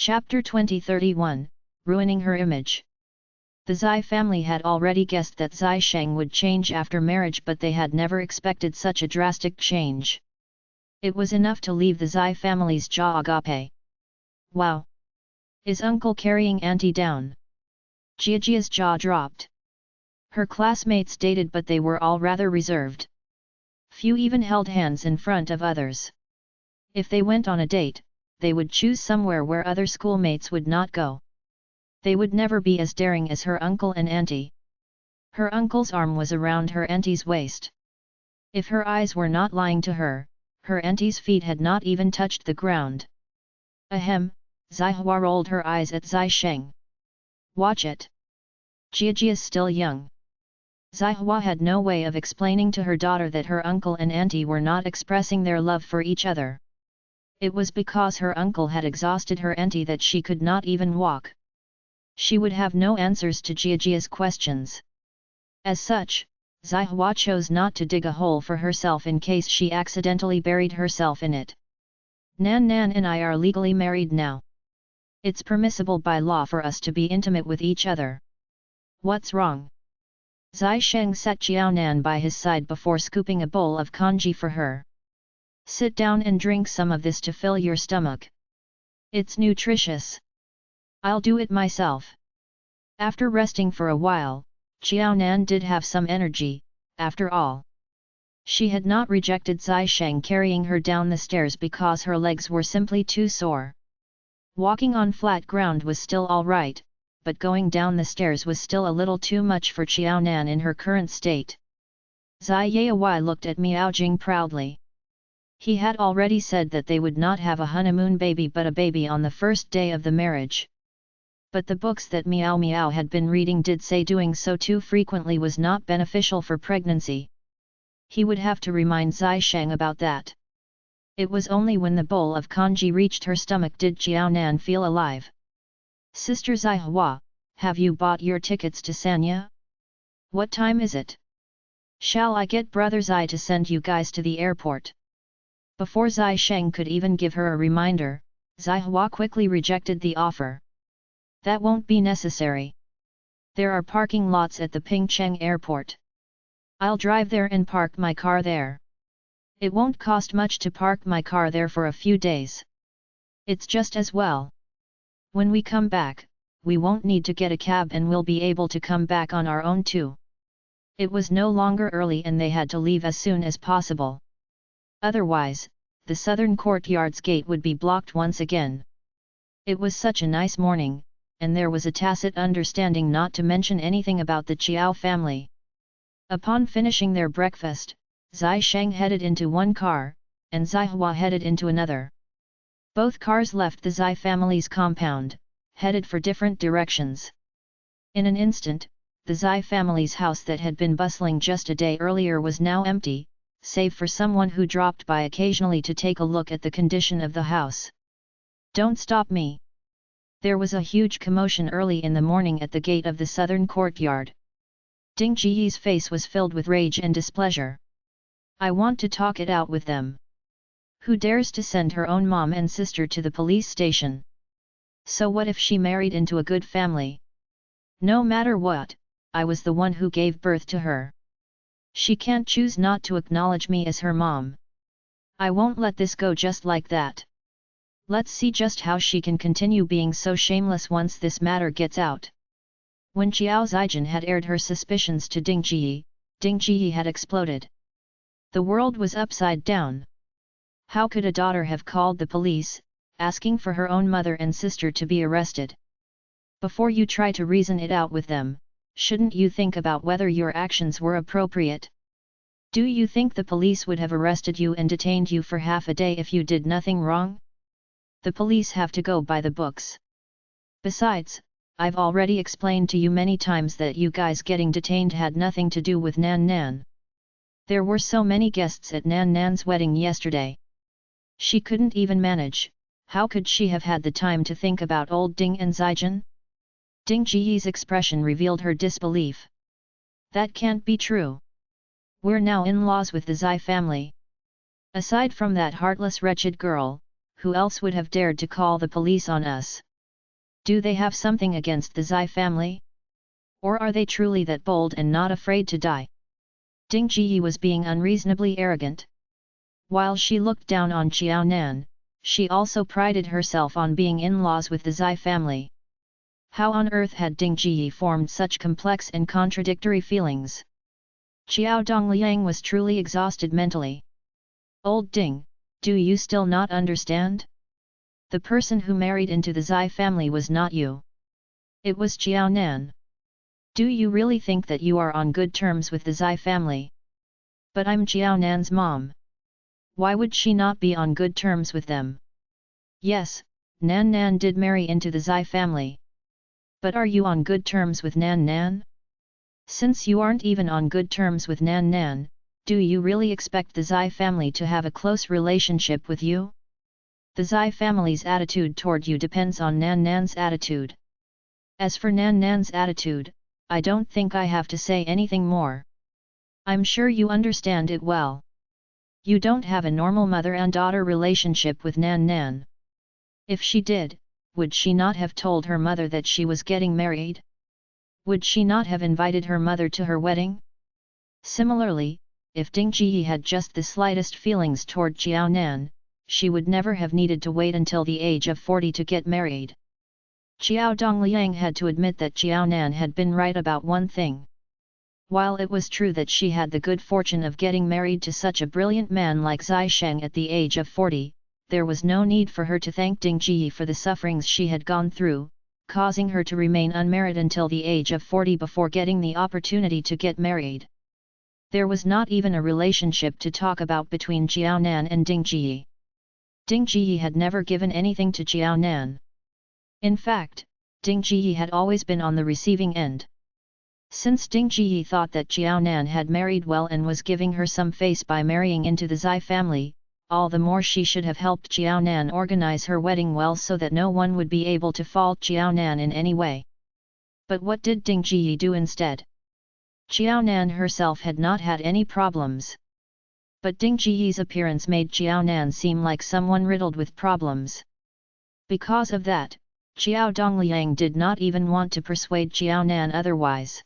Chapter 2031, Ruining Her Image. The Zai family had already guessed that Zai Sheng would change after marriage, but they had never expected such a drastic change. It was enough to leave the Zai family's jaw agape. Wow! Is uncle carrying auntie down? Jiajia's jaw dropped. Her classmates dated, but they were all rather reserved. Few even held hands in front of others. If they went on a date, they would choose somewhere where other schoolmates would not go. They would never be as daring as her uncle and auntie. Her uncle's arm was around her auntie's waist. If her eyes were not lying to her, her auntie's feet had not even touched the ground. Ahem, Zai Hua rolled her eyes at Zai Sheng. Watch it. Jiajia is still young. Zai Hua had no way of explaining to her daughter that her uncle and auntie were not expressing their love for each other. It was because her uncle had exhausted her auntie that she could not even walk. She would have no answers to Jiajia's questions. As such, Zai Hua chose not to dig a hole for herself in case she accidentally buried herself in it. Nan Nan and I are legally married now. It's permissible by law for us to be intimate with each other. What's wrong? Zai Sheng set Jiao Nan by his side before scooping a bowl of congee for her. Sit down and drink some of this to fill your stomach. It's nutritious. I'll do it myself. After resting for a while, Jiao Nan did have some energy, after all. She had not rejected Zai Sheng carrying her down the stairs because her legs were simply too sore. Walking on flat ground was still all right, but going down the stairs was still a little too much for Jiao Nan in her current state. Zai Yawai looked at Miao Jing proudly. He had already said that they would not have a honeymoon baby but a baby on the first day of the marriage. But the books that Miao Miao had been reading did say doing so too frequently was not beneficial for pregnancy. He would have to remind Zai Sheng about that. It was only when the bowl of congee reached her stomach did Jiao Nan feel alive. Sister Zai Hua, have you bought your tickets to Sanya? What time is it? Shall I get brother Zai to send you guys to the airport? Before Zai Sheng could even give her a reminder, Zai Hua quickly rejected the offer. That won't be necessary. There are parking lots at the Pingcheng airport. I'll drive there and park my car there. It won't cost much to park my car there for a few days. It's just as well. When we come back, we won't need to get a cab and we'll be able to come back on our own too. It was no longer early and they had to leave as soon as possible. Otherwise, the southern courtyard's gate would be blocked once again. It was such a nice morning, and there was a tacit understanding not to mention anything about the Chiao family. Upon finishing their breakfast, Zai Sheng headed into one car, and Zai Hua headed into another. Both cars left the Zai family's compound, headed for different directions. In an instant, the Zai family's house that had been bustling just a day earlier was now empty, save for someone who dropped by occasionally to take a look at the condition of the house. Don't stop me! There was a huge commotion early in the morning at the gate of the southern courtyard. Ding Jiyi's face was filled with rage and displeasure. I want to talk it out with them. Who dares to send her own mom and sister to the police station? So what if she married into a good family? No matter what, I was the one who gave birth to her. She can't choose not to acknowledge me as her mom. I won't let this go just like that. Let's see just how she can continue being so shameless once this matter gets out. When Xiao Zijin had aired her suspicions to Ding Jiyi had exploded. The world was upside down. How could a daughter have called the police, asking for her own mother and sister to be arrested? Before you try to reason it out with them, shouldn't you think about whether your actions were appropriate? Do you think the police would have arrested you and detained you for half a day if you did nothing wrong? The police have to go by the books. Besides, I've already explained to you many times that you guys getting detained had nothing to do with Nan Nan. There were so many guests at Nan Nan's wedding yesterday. She couldn't even manage. How could she have had the time to think about old Ding and Zijin? Ding Jiyi's expression revealed her disbelief. That can't be true. We're now in-laws with the Zai family. Aside from that heartless wretched girl, who else would have dared to call the police on us? Do they have something against the Zai family? Or are they truly that bold and not afraid to die? Ding Ji was being unreasonably arrogant. While she looked down on Xiao Nan, she also prided herself on being in-laws with the Zai family. How on earth had Ding Ji formed such complex and contradictory feelings? Xiao Dongliang was truly exhausted mentally. Old Ding, do you still not understand? The person who married into the Zai family was not you. It was Xiao Nan. Do you really think that you are on good terms with the Zai family? But I'm Xiao Nan's mom. Why would she not be on good terms with them? Yes, Nan did marry into the Zai family. But are you on good terms with Nan? Since you aren't even on good terms with Nan, do you really expect the Zai family to have a close relationship with you? The Zai family's attitude toward you depends on Nan's attitude. As for Nan's attitude, I don't think I have to say anything more. I'm sure you understand it well. You don't have a normal mother and daughter relationship with Nan. If she did, would she not have told her mother that she was getting married? Would she not have invited her mother to her wedding? Similarly, if Ding Ji had just the slightest feelings toward Xiao Nan, she would never have needed to wait until the age of 40 to get married. Xiao Dongliang had to admit that Xiao Nan had been right about one thing. While it was true that she had the good fortune of getting married to such a brilliant man like Zai Sheng at the age of 40, there was no need for her to thank Ding Ji for the sufferings she had gone through, causing her to remain unmarried until the age of 40 before getting the opportunity to get married. There was not even a relationship to talk about between Xiao Nan and Ding Ji. Ding Ji had never given anything to Xiao Nan. In fact, Ding Ji had always been on the receiving end. Since Ding Ji thought that Xiao Nan had married well and was giving her some face by marrying into the Zai family, all the more she should have helped Xiao Nan organize her wedding well so that no one would be able to fault Xiao Nan in any way. But what did Ding Ji do instead? Xiao Nan herself had not had any problems. But Ding Ji's appearance made Xiao Nan seem like someone riddled with problems. Because of that, Xiao Dongliang did not even want to persuade Xiao Nan otherwise.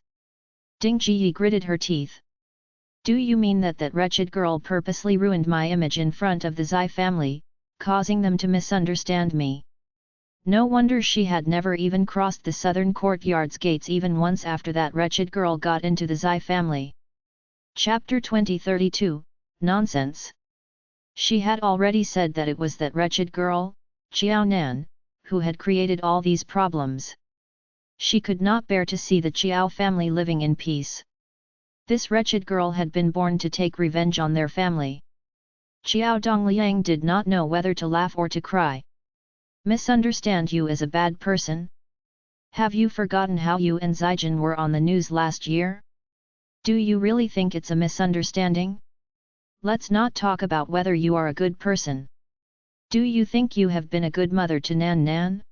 Ding Ji gritted her teeth. Do you mean that wretched girl purposely ruined my image in front of the Zai family, causing them to misunderstand me? No wonder she had never even crossed the southern courtyard's gates even once after that wretched girl got into the Zai family. Chapter 2032, Nonsense. She had already said that it was that wretched girl, Xiao Nan, who had created all these problems. She could not bear to see the Xiao family living in peace. This wretched girl had been born to take revenge on their family. Xiao Dongliang did not know whether to laugh or to cry. Misunderstand you as a bad person? Have you forgotten how you and Zijin were on the news last year? Do you really think it's a misunderstanding? Let's not talk about whether you are a good person. Do you think you have been a good mother to Nan?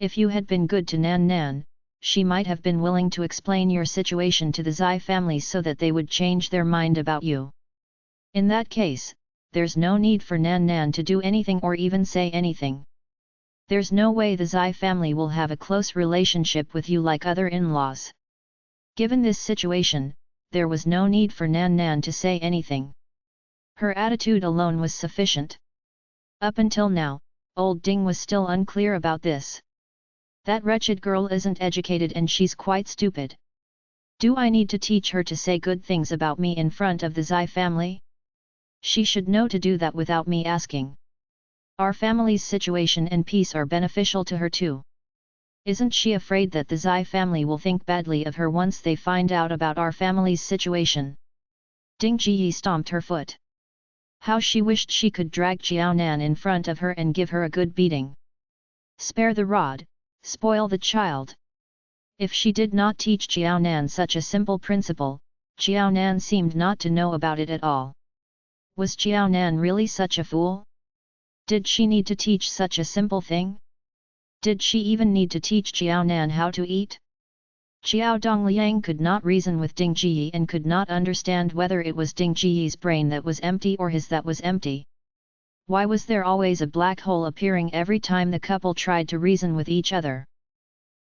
If you had been good to Nan, she might have been willing to explain your situation to the Zai family so that they would change their mind about you. In that case, there's no need for Nan to do anything or even say anything. There's no way the Zai family will have a close relationship with you like other in-laws. Given this situation, there was no need for Nan to say anything. Her attitude alone was sufficient. Up until now, old Ding was still unclear about this. That wretched girl isn't educated and she's quite stupid. Do I need to teach her to say good things about me in front of the Zai family? She should know to do that without me asking. Our family's situation and peace are beneficial to her too. Isn't she afraid that the Zai family will think badly of her once they find out about our family's situation? Ding Ji stomped her foot. How she wished she could drag Xiao Nan in front of her and give her a good beating. Spare the rod, spoil the child. If she did not teach Xiao Nan such a simple principle, Xiao Nan seemed not to know about it at all. Was Xiao Nan really such a fool? Did she need to teach such a simple thing? Did she even need to teach Xiao Nan how to eat? Xiao Dongliang could not reason with Ding Ji and could not understand whether it was Ding Ji's brain that was empty or his that was empty. Why was there always a black hole appearing every time the couple tried to reason with each other?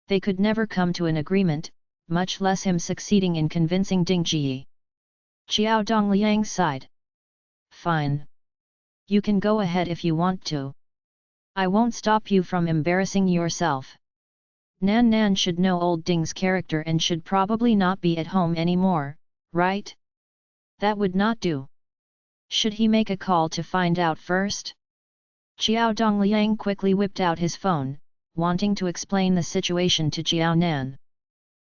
They could never come to an agreement, much less him succeeding in convincing Ding Ji. Xiao Dongliang sighed. Fine. You can go ahead if you want to. I won't stop you from embarrassing yourself. Nan Nan should know old Ding's character and should probably not be at home anymore, right? That would not do. Should he make a call to find out first? Xiao Dongliang quickly whipped out his phone, wanting to explain the situation to Jiao Nan.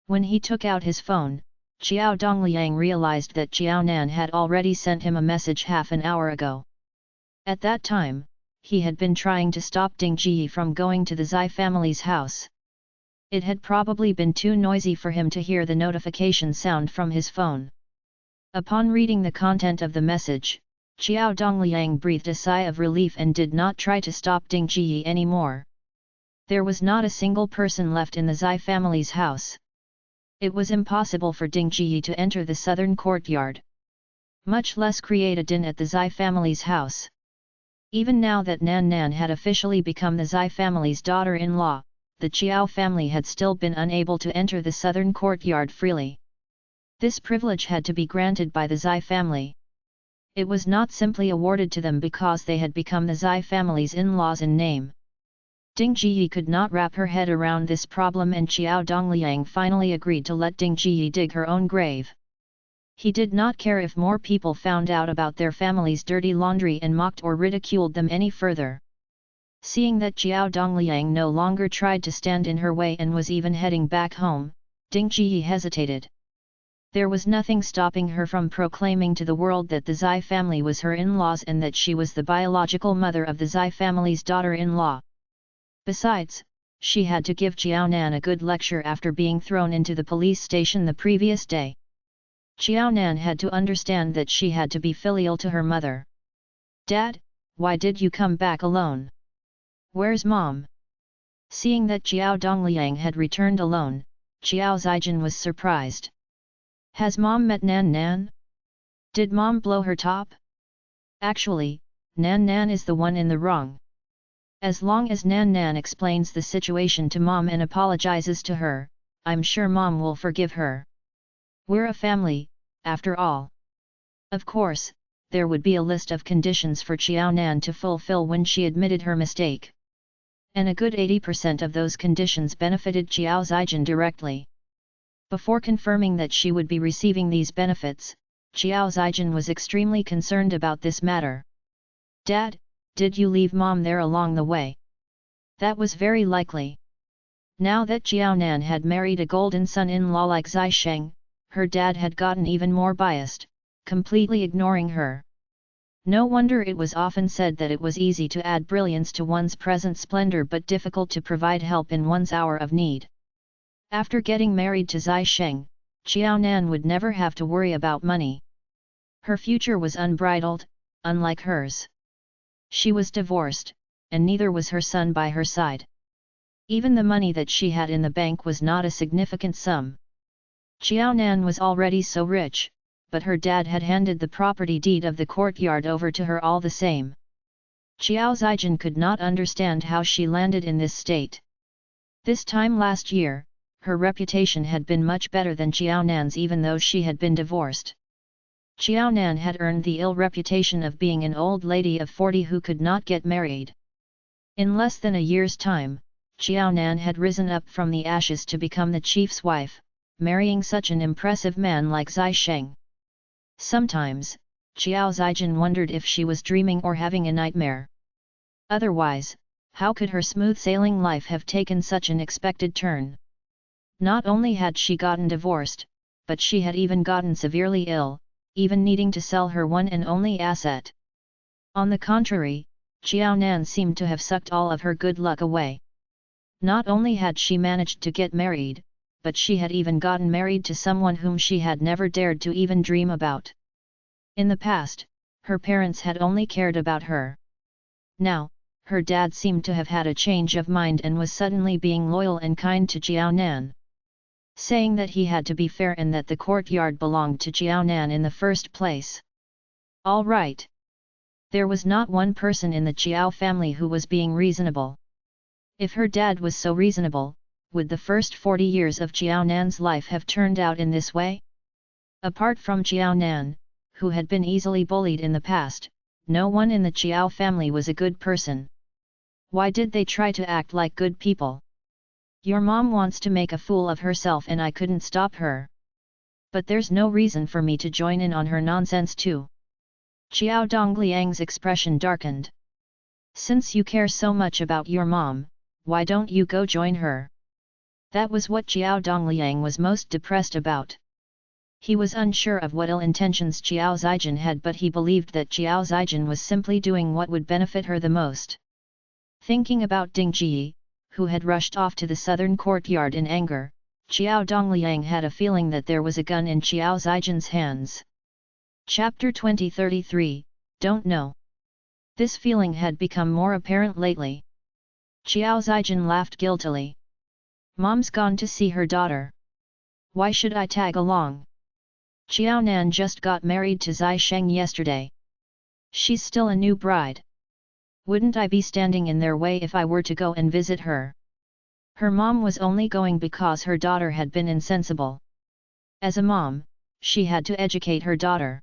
When he took out his phone, Xiao Dongliang realized that Jiao Nan had already sent him a message half an hour ago. At that time, he had been trying to stop Ding Ji from going to the Zai family's house. It had probably been too noisy for him to hear the notification sound from his phone. Upon reading the content of the message, Xiao Dongliang breathed a sigh of relief and did not try to stop Ding Ji anymore. There was not a single person left in the Zai family's house. It was impossible for Ding Ji to enter the southern courtyard, much less create a din at the Zai family's house. Even now that Nan Nan had officially become the Zai family's daughter-in-law, the Qiao family had still been unable to enter the southern courtyard freely. This privilege had to be granted by the Zai family. It was not simply awarded to them because they had become the Zai family's in-laws in name. Ding Ji could not wrap her head around this problem, and Xiao Dongliang finally agreed to let Ding Ji take her own grave. He did not care if more people found out about their family's dirty laundry and mocked or ridiculed them any further. Seeing that Xiao Dongliang no longer tried to stand in her way and was even heading back home, Ding Ji hesitated. There was nothing stopping her from proclaiming to the world that the Zai family was her in-laws and that she was the biological mother of the Zai family's daughter-in-law. Besides, she had to give Jiao Nan a good lecture after being thrown into the police station the previous day. Jiao Nan had to understand that she had to be filial to her mother. "Dad, why did you come back alone? Where's Mom?" Seeing that Xiao Dongliang had returned alone, Xiao Zijin was surprised. "Has Mom met Nan Nan? Did Mom blow her top?" "Actually, Nan Nan is the one in the wrong. As long as Nan Nan explains the situation to Mom and apologizes to her, I'm sure Mom will forgive her. We're a family, after all." Of course, there would be a list of conditions for Xiao Nan to fulfill when she admitted her mistake. And a good 80% of those conditions benefited Xiao Zijin directly. Before confirming that she would be receiving these benefits, Xiao Zijin was extremely concerned about this matter. "Dad, did you leave Mom there along the way?" That was very likely. Now that Jiao Nan had married a golden son-in-law like Zai Sheng, her dad had gotten even more biased, completely ignoring her. No wonder it was often said that it was easy to add brilliance to one's present splendor but difficult to provide help in one's hour of need. After getting married to Zai Sheng, Jiao Nan would never have to worry about money. Her future was unbridled, unlike hers. She was divorced, and neither was her son by her side. Even the money that she had in the bank was not a significant sum. Jiao Nan was already so rich, but her dad had handed the property deed of the courtyard over to her all the same. Xiao Zijin could not understand how she landed in this state. This time last year, her reputation had been much better than Jiao Nan's even though she had been divorced. Jiao Nan had earned the ill reputation of being an old lady of 40 who could not get married. In less than a year's time, Jiao Nan had risen up from the ashes to become the chief's wife, marrying such an impressive man like Zai Sheng. Sometimes, Xiao Zijin wondered if she was dreaming or having a nightmare. Otherwise, how could her smooth-sailing life have taken such an unexpected turn? Not only had she gotten divorced, but she had even gotten severely ill, even needing to sell her one and only asset. On the contrary, Jiao Nan seemed to have sucked all of her good luck away. Not only had she managed to get married, but she had even gotten married to someone whom she had never dared to even dream about. In the past, her parents had only cared about her. Now, her dad seemed to have had a change of mind and was suddenly being loyal and kind to Jiao Nan, saying that he had to be fair and that the courtyard belonged to Jiao Nan in the first place. All right. There was not one person in the Jiao family who was being reasonable. If her dad was so reasonable, would the first 40 years of Jiao Nan's life have turned out in this way? Apart from Jiao Nan, who had been easily bullied in the past, no one in the Jiao family was a good person. Why did they try to act like good people? Your mom wants to make a fool of herself and I couldn't stop her. But there's no reason for me to join in on her nonsense too. Xiao Dongliang's expression darkened. Since you care so much about your mom, why don't you go join her? That was what Xiao Dongliang was most depressed about. He was unsure of what ill intentions Xiao Zijin had, but he believed that Xiao Zijin was simply doing what would benefit her the most. Thinking about Ding Ji, who had rushed off to the southern courtyard in anger, Xiao Dongliang had a feeling that there was a gun in Xiao Zijin's hands. Chapter 2033, Don't Know. This feeling had become more apparent lately. Xiao Zijin laughed guiltily. Mom's gone to see her daughter. Why should I tag along? Xiao Nan just got married to Zai Sheng yesterday. She's still a new bride. Wouldn't I be standing in their way if I were to go and visit her? Her mom was only going because her daughter had been insensible. As a mom, she had to educate her daughter.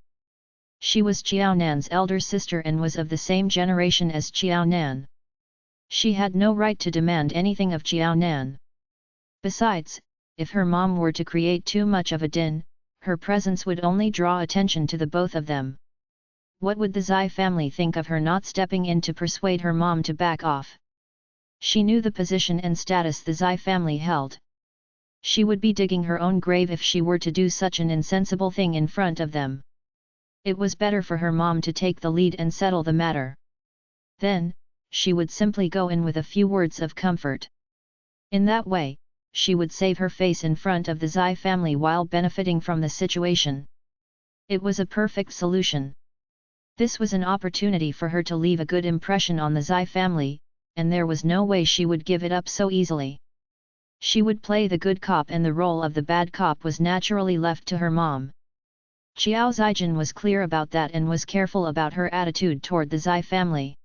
She was Xiao Nan's elder sister and was of the same generation as Xiao Nan. She had no right to demand anything of Xiao Nan. Besides, if her mom were to create too much of a din, her presence would only draw attention to the both of them. What would the Zai family think of her not stepping in to persuade her mom to back off? She knew the position and status the Zai family held. She would be digging her own grave if she were to do such an insensible thing in front of them. It was better for her mom to take the lead and settle the matter. Then, she would simply go in with a few words of comfort. In that way, she would save her face in front of the Zai family while benefiting from the situation. It was a perfect solution. This was an opportunity for her to leave a good impression on the Zai family, and there was no way she would give it up so easily. She would play the good cop and the role of the bad cop was naturally left to her mom. Xiao Zijin was clear about that and was careful about her attitude toward the Zai family.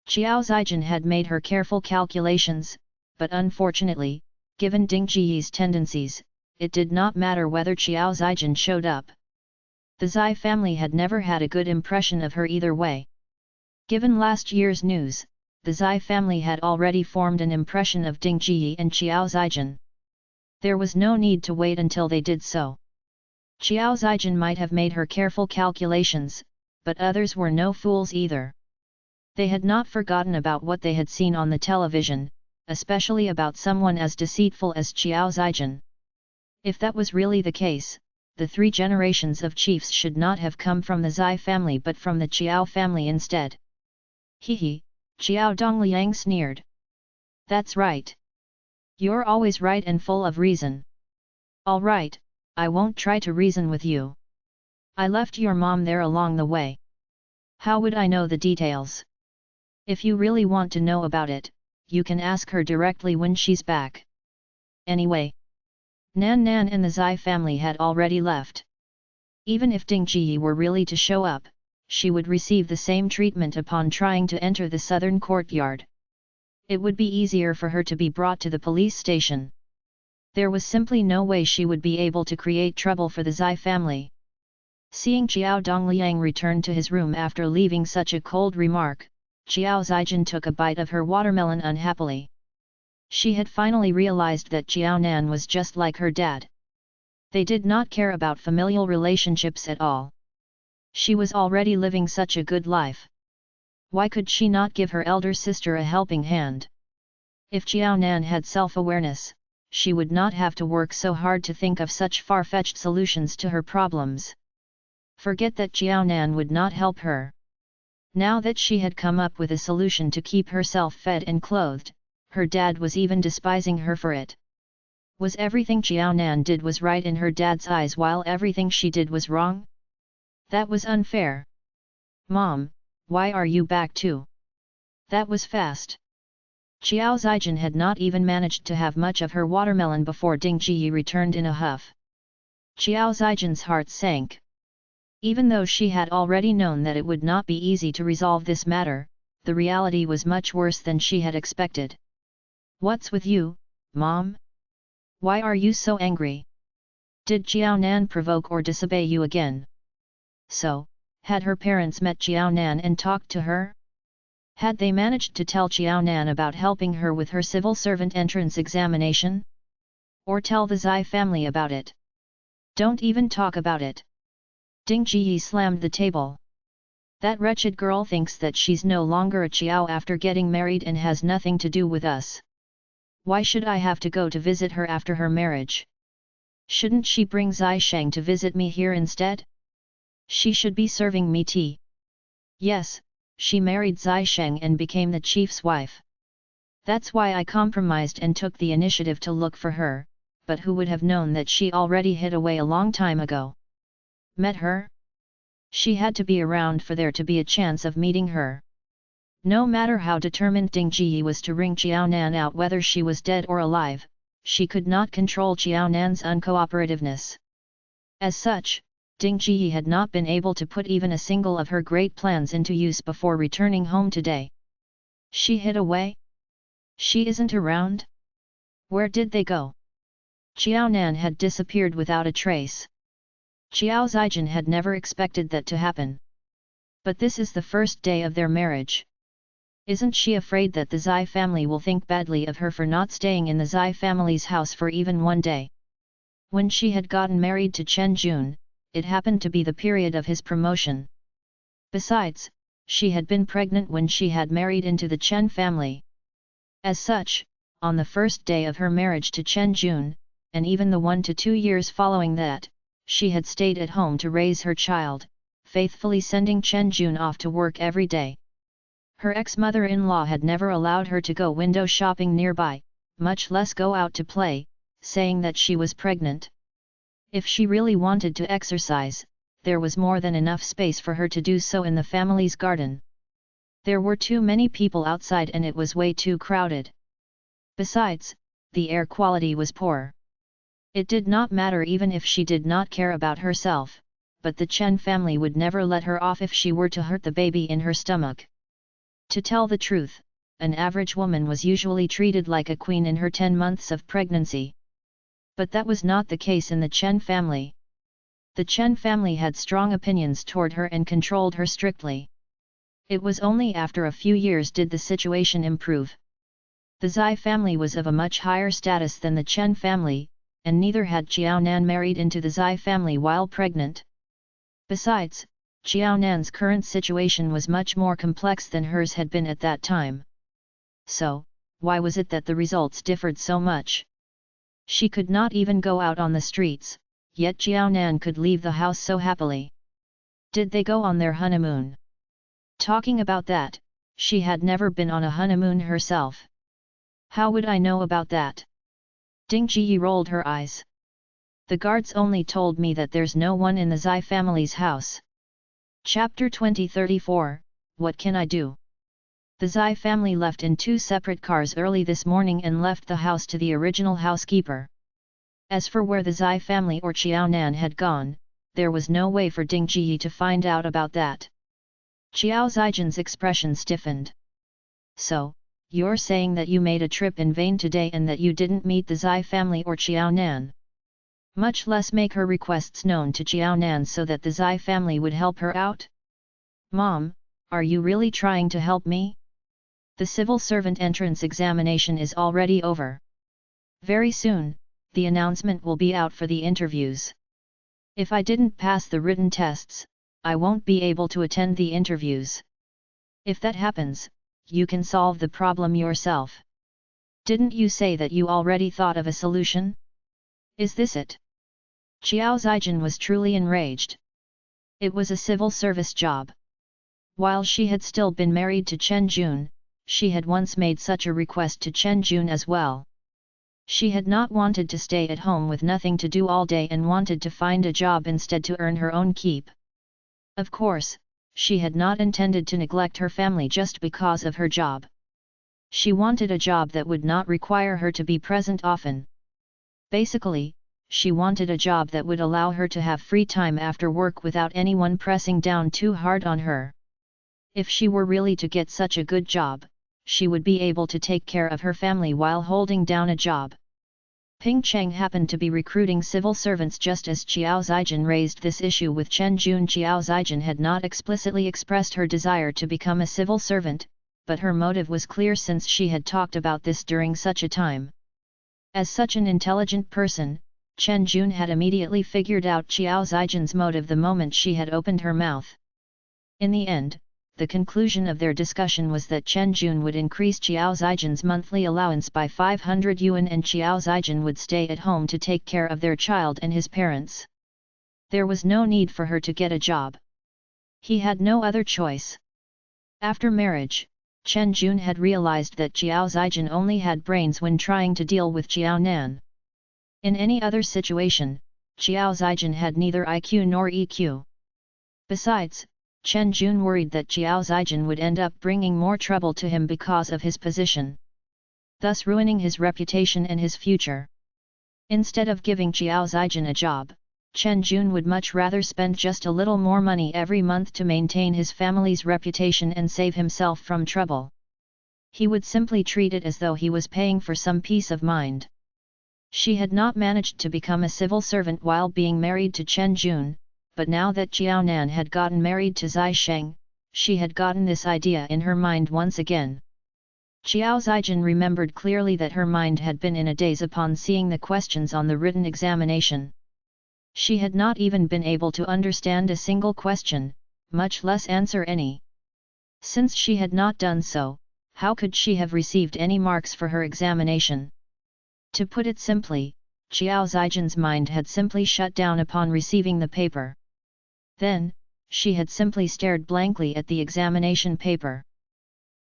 Xiao Zijin had made her careful calculations, but unfortunately, given Ding Jiyi's tendencies, it did not matter whether Xiao Zijin showed up. The Zai family had never had a good impression of her either way. Given last year's news, the Zai family had already formed an impression of Ding Jiyi and Xiao Zijin. There was no need to wait until they did so. Xiao Zijin might have made her careful calculations, but others were no fools either. They had not forgotten about what they had seen on the television, especially about someone as deceitful as Xiao Zijin. If that was really the case, the 3 generations of chiefs should not have come from the Zai family but from the Xiao family instead. Hehe, Xiao Dongliang sneered. That's right. You're always right and full of reason. All right, I won't try to reason with you. I left your mom there along the way. How would I know the details? If you really want to know about it, you can ask her directly when she's back. Anyway, Nan Nan and the Zai family had already left. Even if Ding Ji were really to show up, she would receive the same treatment upon trying to enter the southern courtyard. It would be easier for her to be brought to the police station. There was simply no way she would be able to create trouble for the Zai family. Seeing Xiao Dongliang return to his room after leaving such a cold remark, Xiao Zijin took a bite of her watermelon unhappily. She had finally realized that Xiao Nan was just like her dad. They did not care about familial relationships at all. She was already living such a good life. Why could she not give her elder sister a helping hand? If Xiao Nan had self-awareness, she would not have to work so hard to think of such far-fetched solutions to her problems. Forget that Xiao Nan would not help her. Now that she had come up with a solution to keep herself fed and clothed, her dad was even despising her for it. Was everything Xiao Nan did was right in her dad's eyes while everything she did was wrong? That was unfair. Mom, why are you back too? That was fast. Xiao Zijin had not even managed to have much of her watermelon before Ding Ji returned in a huff. Xiao Zijin's heart sank. Even though she had already known that it would not be easy to resolve this matter, the reality was much worse than she had expected. What's with you, Mom? Why are you so angry? Did Jiao Nan provoke or disobey you again? So, had her parents met Jiao Nan and talked to her? Had they managed to tell Jiao Nan about helping her with her civil servant entrance examination? Or tell the Zai family about it? Don't even talk about it. Ding Jiyi slammed the table. That wretched girl thinks that she's no longer a Chiao after getting married and has nothing to do with us. Why should I have to go to visit her after her marriage? Shouldn't she bring Zai Sheng to visit me here instead? She should be serving me tea. Yes, she married Zai Sheng and became the chief's wife. That's why I compromised and took the initiative to look for her, but who would have known that she already hid away a long time ago? Met her? She had to be around for there to be a chance of meeting her. No matter how determined Ding Jiyi was to wring Jiao Nan out whether she was dead or alive, she could not control Jiao Nan's uncooperativeness. As such, Ding Jiyi had not been able to put even a single of her great plans into use before returning home today. She hid away? She isn't around? Where did they go? Jiao Nan had disappeared without a trace. Qiao Zijin had never expected that to happen. But this is the first day of their marriage. Isn't she afraid that the Zai family will think badly of her for not staying in the Zai family's house for even one day? When she had gotten married to Chen Jun, it happened to be the period of his promotion. Besides, she had been pregnant when she had married into the Chen family. As such, on the first day of her marriage to Chen Jun, and even the 1 to 2 years following that, she had stayed at home to raise her child, faithfully sending Chen Jun off to work every day. Her ex-mother-in-law had never allowed her to go window shopping nearby, much less go out to play, saying that she was pregnant. If she really wanted to exercise, there was more than enough space for her to do so in the family's garden. There were too many people outside and it was way too crowded. Besides, the air quality was poor. It did not matter even if she did not care about herself, but the Chen family would never let her off if she were to hurt the baby in her stomach. To tell the truth, an average woman was usually treated like a queen in her 10 months of pregnancy. But that was not the case in the Chen family. The Chen family had strong opinions toward her and controlled her strictly. It was only after a few years did the situation improve. The Zai family was of a much higher status than the Chen family, and neither had Jiao Nan married into the Zai family while pregnant. Besides, Jiao Nan's current situation was much more complex than hers had been at that time. So, why was it that the results differed so much? She could not even go out on the streets, yet Jiao Nan could leave the house so happily. Did they go on their honeymoon? Talking about that, she had never been on a honeymoon herself. How would I know about that? Ding Jiyi rolled her eyes. The guards only told me that there's no one in the Zai family's house. Chapter 2034, What Can I Do? The Zai family left in 2 separate cars early this morning and left the house to the original housekeeper. As for where the Zai family or Qiao Nan had gone, there was no way for Ding Jiyi to find out about that. Qiao Zijin's expression stiffened. So, you're saying that you made a trip in vain today and that you didn't meet the Zai family or Qiao Nan? Much less make her requests known to Qiao Nan so that the Zai family would help her out? Mom, are you really trying to help me? The civil servant entrance examination is already over. Very soon, the announcement will be out for the interviews. If I didn't pass the written tests, I won't be able to attend the interviews. If that happens, you can solve the problem yourself. Didn't you say that you already thought of a solution? Is this it? Qiao Zijin was truly enraged. It was a civil service job. While she had still been married to Chen Jun, she had once made such a request to Chen Jun as well. She had not wanted to stay at home with nothing to do all day and wanted to find a job instead to earn her own keep. Of course, she had not intended to neglect her family just because of her job. She wanted a job that would not require her to be present often. Basically, she wanted a job that would allow her to have free time after work without anyone pressing down too hard on her. If she were really to get such a good job, she would be able to take care of her family while holding down a job. Ping Cheng happened to be recruiting civil servants just as Qiao Zijin raised this issue with Chen Jun. Qiao Zijin had not explicitly expressed her desire to become a civil servant, but her motive was clear since she had talked about this during such a time. As such an intelligent person, Chen Jun had immediately figured out Qiao Zijin's motive the moment she had opened her mouth. In the end, the conclusion of their discussion was that Chen Jun would increase Qiao Zijin's monthly allowance by 500 yuan and Qiao Zijin would stay at home to take care of their child and his parents. There was no need for her to get a job. He had no other choice. After marriage, Chen Jun had realized that Qiao Zijin only had brains when trying to deal with Qiao Nan. In any other situation, Qiao Zijin had neither IQ nor EQ. Besides, Chen Jun worried that Qiao Zijin would end up bringing more trouble to him because of his position, thus ruining his reputation and his future. Instead of giving Qiao Zijin a job, Chen Jun would much rather spend just a little more money every month to maintain his family's reputation and save himself from trouble. He would simply treat it as though he was paying for some peace of mind. She had not managed to become a civil servant while being married to Chen Jun, but now that Jiao Nan had gotten married to Zai Sheng, she had gotten this idea in her mind once again. Qiao Zijin remembered clearly that her mind had been in a daze upon seeing the questions on the written examination. She had not even been able to understand a single question, much less answer any. Since she had not done so, how could she have received any marks for her examination? To put it simply, Qiao Zijin's mind had simply shut down upon receiving the paper. Then, she had simply stared blankly at the examination paper.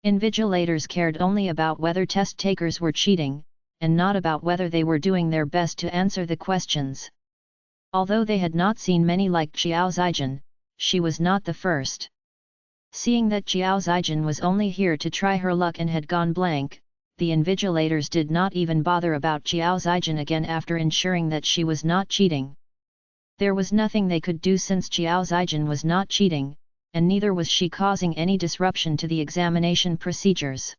Invigilators cared only about whether test takers were cheating, and not about whether they were doing their best to answer the questions. Although they had not seen many like Qiao Zijin, she was not the first. Seeing that Qiao Zijin was only here to try her luck and had gone blank, the invigilators did not even bother about Qiao Zijin again after ensuring that she was not cheating. There was nothing they could do since Qiao Zijin was not cheating, and neither was she causing any disruption to the examination procedures.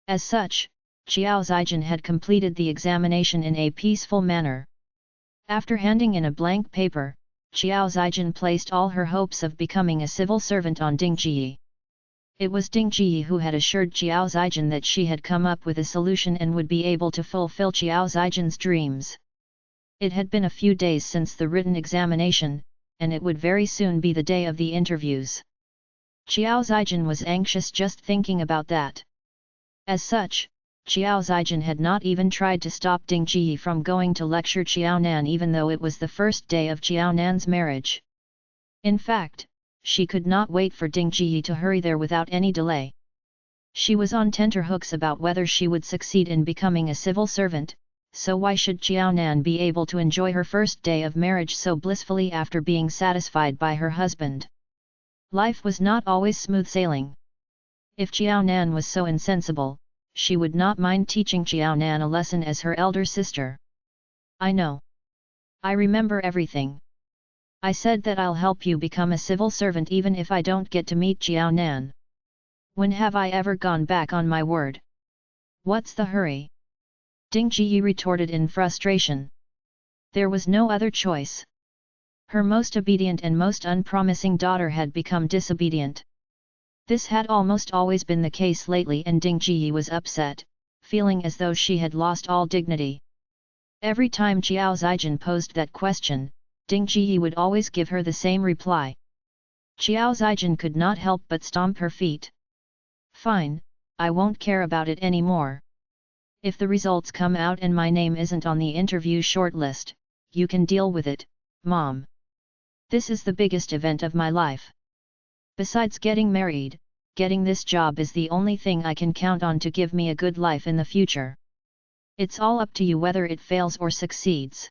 As such, Qiao Zijin had completed the examination in a peaceful manner. After handing in a blank paper, Qiao Zijin placed all her hopes of becoming a civil servant on Ding Jiyi. It was Ding Jiyi who had assured Qiao Zijin that she had come up with a solution and would be able to fulfill Qiao Zijin's dreams. It had been a few days since the written examination, and it would very soon be the day of the interviews. Qiao Zijin was anxious just thinking about that. As such, Qiao Zijin had not even tried to stop Ding Jiyi from going to lecture Qiao Nan even though it was the first day of Qiao Nan's marriage. In fact, she could not wait for Ding Jiyi to hurry there without any delay. She was on tenterhooks about whether she would succeed in becoming a civil servant, so why should Qiao Nan be able to enjoy her first day of marriage so blissfully after being satisfied by her husband? Life was not always smooth sailing. If Qiao Nan was so insensible, she would not mind teaching Qiao Nan a lesson as her elder sister. I know. I remember everything. I said that I'll help you become a civil servant even if I don't get to meet Qiao Nan. When have I ever gone back on my word? What's the hurry? Ding Jiyi retorted in frustration. There was no other choice. Her most obedient and most unpromising daughter had become disobedient. This had almost always been the case lately and Ding Jiyi was upset, feeling as though she had lost all dignity. Every time Qiao Zijin posed that question, Ding Jiyi would always give her the same reply. Qiao Zijin could not help but stomp her feet. Fine, I won't care about it anymore. If the results come out and my name isn't on the interview shortlist, you can deal with it, Mom. This is the biggest event of my life. Besides getting married, getting this job is the only thing I can count on to give me a good life in the future. It's all up to you whether it fails or succeeds.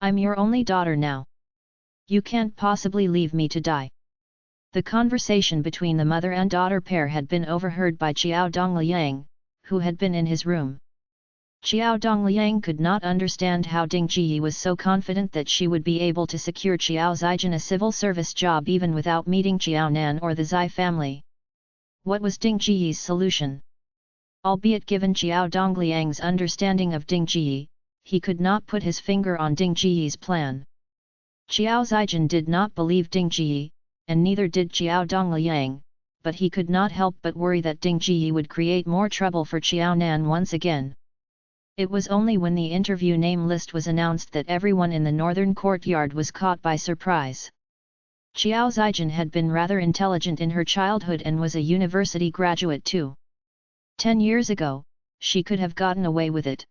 I'm your only daughter now. You can't possibly leave me to die. The conversation between the mother and daughter pair had been overheard by Qiao Dongliang, who had been in his room. Qiao Dongliang could not understand how Ding Jiyi was so confident that she would be able to secure Qiao Zijin a civil service job even without meeting Qiao Nan or the Zai family. What was Ding Jiyi's solution? Albeit given Qiao Dongliang's understanding of Ding Jiyi, he could not put his finger on Ding Jiyi's plan. Qiao Zijin did not believe Ding Jiyi, and neither did Qiao Dongliang, but he could not help but worry that Ding Jiyi would create more trouble for Qiao Nan once again. It was only when the interview name list was announced that everyone in the northern courtyard was caught by surprise. Qiao Zijin had been rather intelligent in her childhood and was a university graduate too. 10 years ago, she could have gotten away with it.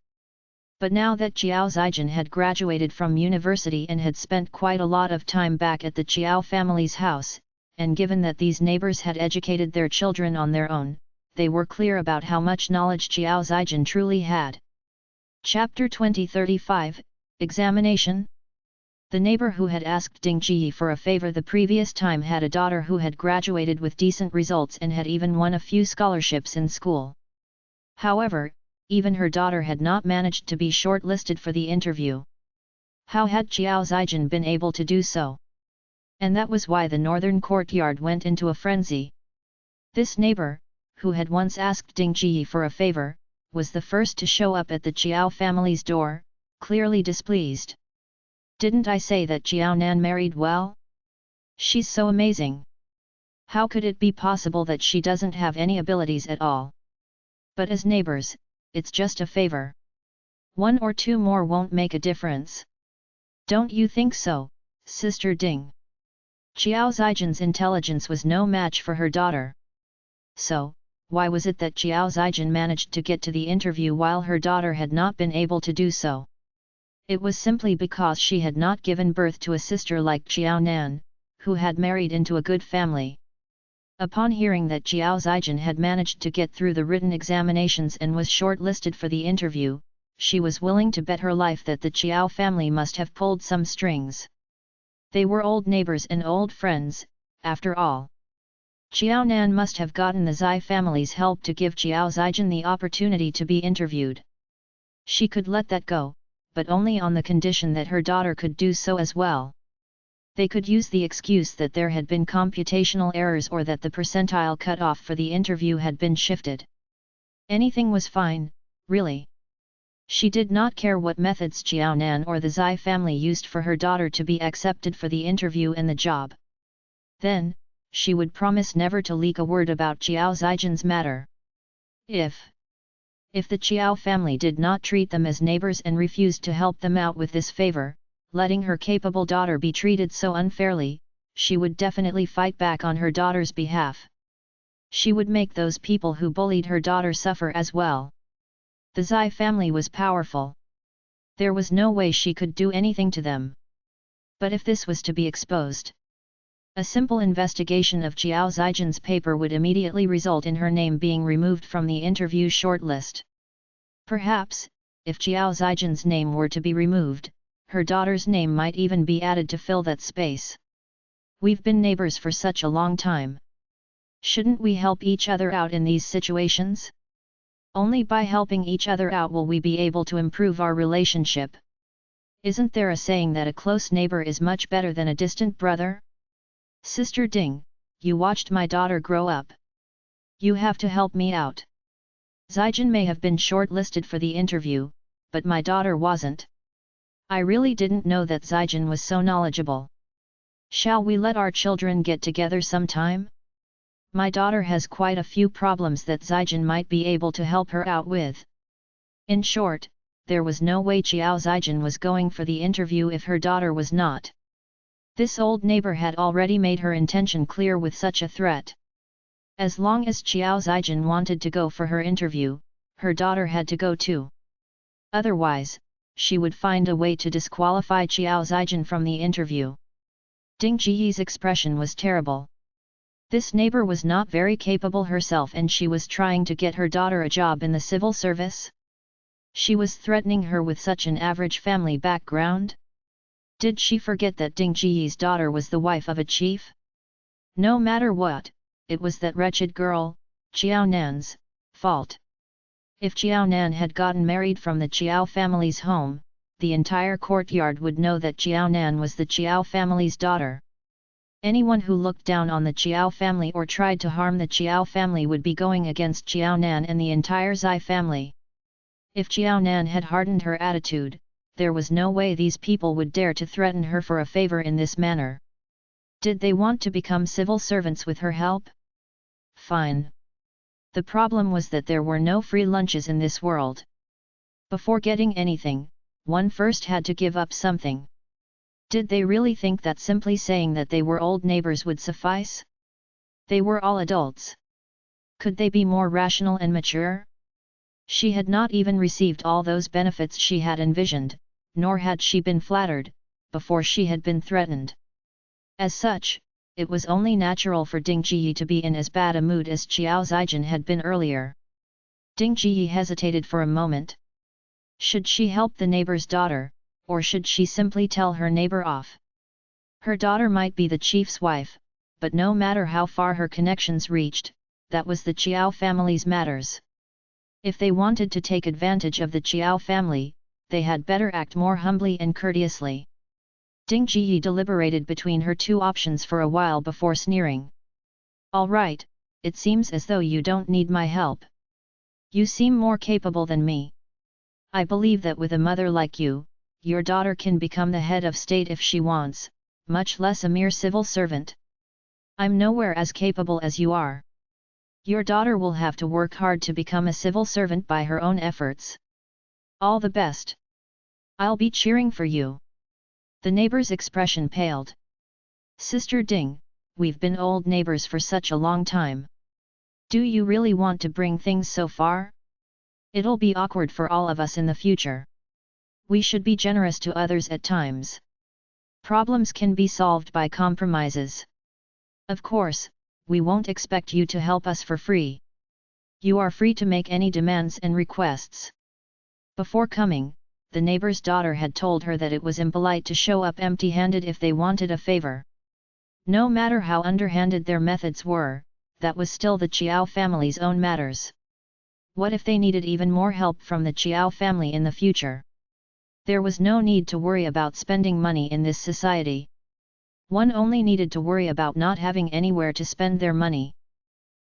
But now that Qiao Zijin had graduated from university and had spent quite a lot of time back at the Qiao family's house, and given that these neighbors had educated their children on their own, they were clear about how much knowledge Qiao Zijin truly had. Chapter 2035, Examination. The neighbor who had asked Ding Jiyi for a favor the previous time had a daughter who had graduated with decent results and had even won a few scholarships in school. However, even her daughter had not managed to be shortlisted for the interview. How had Qiao Zijin been able to do so? And that was why the northern courtyard went into a frenzy. This neighbor, who had once asked Ding Jiyi for a favor, was the first to show up at the Qiao family's door, clearly displeased. Didn't I say that Qiao Nan married well? She's so amazing. How could it be possible that she doesn't have any abilities at all? But as neighbors, it's just a favor. 1 or 2 more won't make a difference. Don't you think so, Sister Ding? Qiao Zijin's intelligence was no match for her daughter. So, why was it that Qiao Zijin managed to get to the interview while her daughter had not been able to do so? It was simply because she had not given birth to a sister like Qiao Nan, who had married into a good family. Upon hearing that Qiao Zijin had managed to get through the written examinations and was shortlisted for the interview, she was willing to bet her life that the Qiao family must have pulled some strings. They were old neighbors and old friends, after all. Qiao Nan must have gotten the Zai family's help to give Qiao Zijin the opportunity to be interviewed. She could let that go, but only on the condition that her daughter could do so as well. They could use the excuse that there had been computational errors or that the percentile cutoff for the interview had been shifted. Anything was fine, really. She did not care what methods Qiao Nan or the Zai family used for her daughter to be accepted for the interview and the job. Then, she would promise never to leak a word about Qiao Zijin's matter. If the Qiao family did not treat them as neighbors and refused to help them out with this favor, letting her capable daughter be treated so unfairly, she would definitely fight back on her daughter's behalf. She would make those people who bullied her daughter suffer as well. The Zai family was powerful. There was no way she could do anything to them. But if this was to be exposed, a simple investigation of Qiao Zijin's paper would immediately result in her name being removed from the interview shortlist. Perhaps, if Qiao Zijin's name were to be removed, her daughter's name might even be added to fill that space. We've been neighbors for such a long time. Shouldn't we help each other out in these situations? Only by helping each other out will we be able to improve our relationship. Isn't there a saying that a close neighbor is much better than a distant brother? Sister Ding, you watched my daughter grow up. You have to help me out. Zijin may have been shortlisted for the interview, but my daughter wasn't. I really didn't know that Zijin was so knowledgeable. Shall we let our children get together sometime? My daughter has quite a few problems that Zijin might be able to help her out with. In short, there was no way Qiao Zijin was going for the interview if her daughter was not. This old neighbor had already made her intention clear with such a threat. As long as Qiao Zijin wanted to go for her interview, her daughter had to go too. Otherwise, she would find a way to disqualify Qiao Zijin from the interview. Ding Jiyi's expression was terrible. This neighbor was not very capable herself and she was trying to get her daughter a job in the civil service? She was threatening her with such an average family background? Did she forget that Ding Jiyi's daughter was the wife of a chief? No matter what, it was that wretched girl, Qiao Nan's, fault. If Qiao Nan had gotten married from the Qiao family's home, the entire courtyard would know that Qiao Nan was the Qiao family's daughter. Anyone who looked down on the Qiao family or tried to harm the Qiao family would be going against Qiao Nan and the entire Zai family. If Qiao Nan had hardened her attitude, there was no way these people would dare to threaten her for a favor in this manner. Did they want to become civil servants with her help? Fine. The problem was that there were no free lunches in this world. Before getting anything, one first had to give up something. Did they really think that simply saying that they were old neighbors would suffice? They were all adults. Could they be more rational and mature? She had not even received all those benefits she had envisioned, nor had she been flattered, before she had been threatened. As such, it was only natural for Ding Jiyi to be in as bad a mood as Qiao Zijin had been earlier. Ding Jiyi hesitated for a moment. Should she help the neighbor's daughter, or should she simply tell her neighbor off? Her daughter might be the chief's wife, but no matter how far her connections reached, that was the Qiao family's matters. If they wanted to take advantage of the Qiao family, they had better act more humbly and courteously. Ding Jiyi deliberated between her two options for a while before sneering. All right, it seems as though you don't need my help. You seem more capable than me. I believe that with a mother like you, your daughter can become the head of state if she wants, much less a mere civil servant. I'm nowhere as capable as you are. Your daughter will have to work hard to become a civil servant by her own efforts. All the best. I'll be cheering for you. The neighbor's expression paled. Sister Ding, we've been old neighbors for such a long time. Do you really want to bring things so far? It'll be awkward for all of us in the future. We should be generous to others at times. Problems can be solved by compromises. Of course, we won't expect you to help us for free. You are free to make any demands and requests. Before coming, the neighbor's daughter had told her that it was impolite to show up empty-handed if they wanted a favor. No matter how underhanded their methods were, that was still the Qiao family's own matters. What if they needed even more help from the Qiao family in the future? There was no need to worry about spending money in this society. One only needed to worry about not having anywhere to spend their money.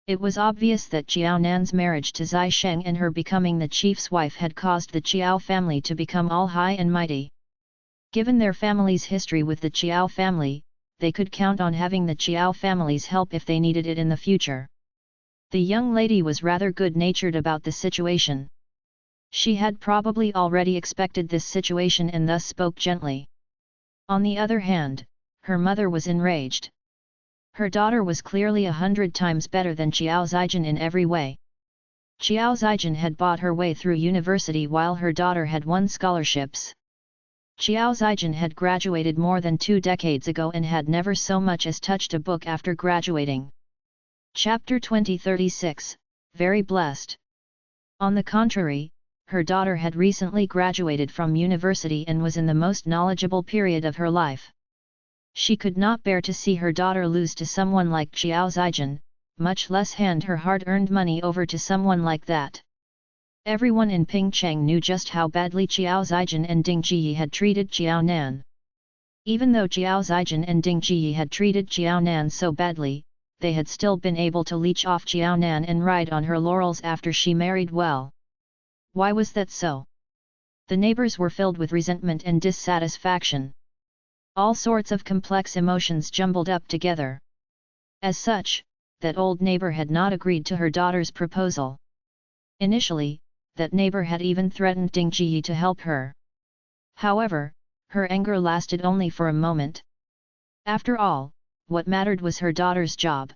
It was obvious that Qiao Nan's marriage to Zai Sheng and her becoming the chief's wife had caused the Qiao family to become all high and mighty. Given their family's history with the Qiao family, they could count on having the Qiao family's help if they needed it in the future. The young lady was rather good-natured about the situation. She had probably already expected this situation and thus spoke gently. On the other hand, her mother was enraged. Her daughter was clearly 100 times better than Qiao Zijin in every way. Qiao Zijin had bought her way through university while her daughter had won scholarships. Qiao Zijin had graduated more than 2 decades ago and had never so much as touched a book after graduating. Chapter 2036, Very Blessed. On the contrary, her daughter had recently graduated from university and was in the most knowledgeable period of her life. She could not bear to see her daughter lose to someone like Qiao Zijin, much less hand her hard-earned money over to someone like that. Everyone in Pingcheng knew just how badly Qiao Zijin and Ding Jiyi had treated Qiao Nan. Even though Qiao Zijin and Ding Jiyi had treated Qiao Nan so badly, they had still been able to leech off Qiao Nan and ride on her laurels after she married well. Why was that so? The neighbors were filled with resentment and dissatisfaction. All sorts of complex emotions jumbled up together. As such, that old neighbor had not agreed to her daughter's proposal. Initially, that neighbor had even threatened Ding Jiyi to help her. However, her anger lasted only for a moment. After all, what mattered was her daughter's job.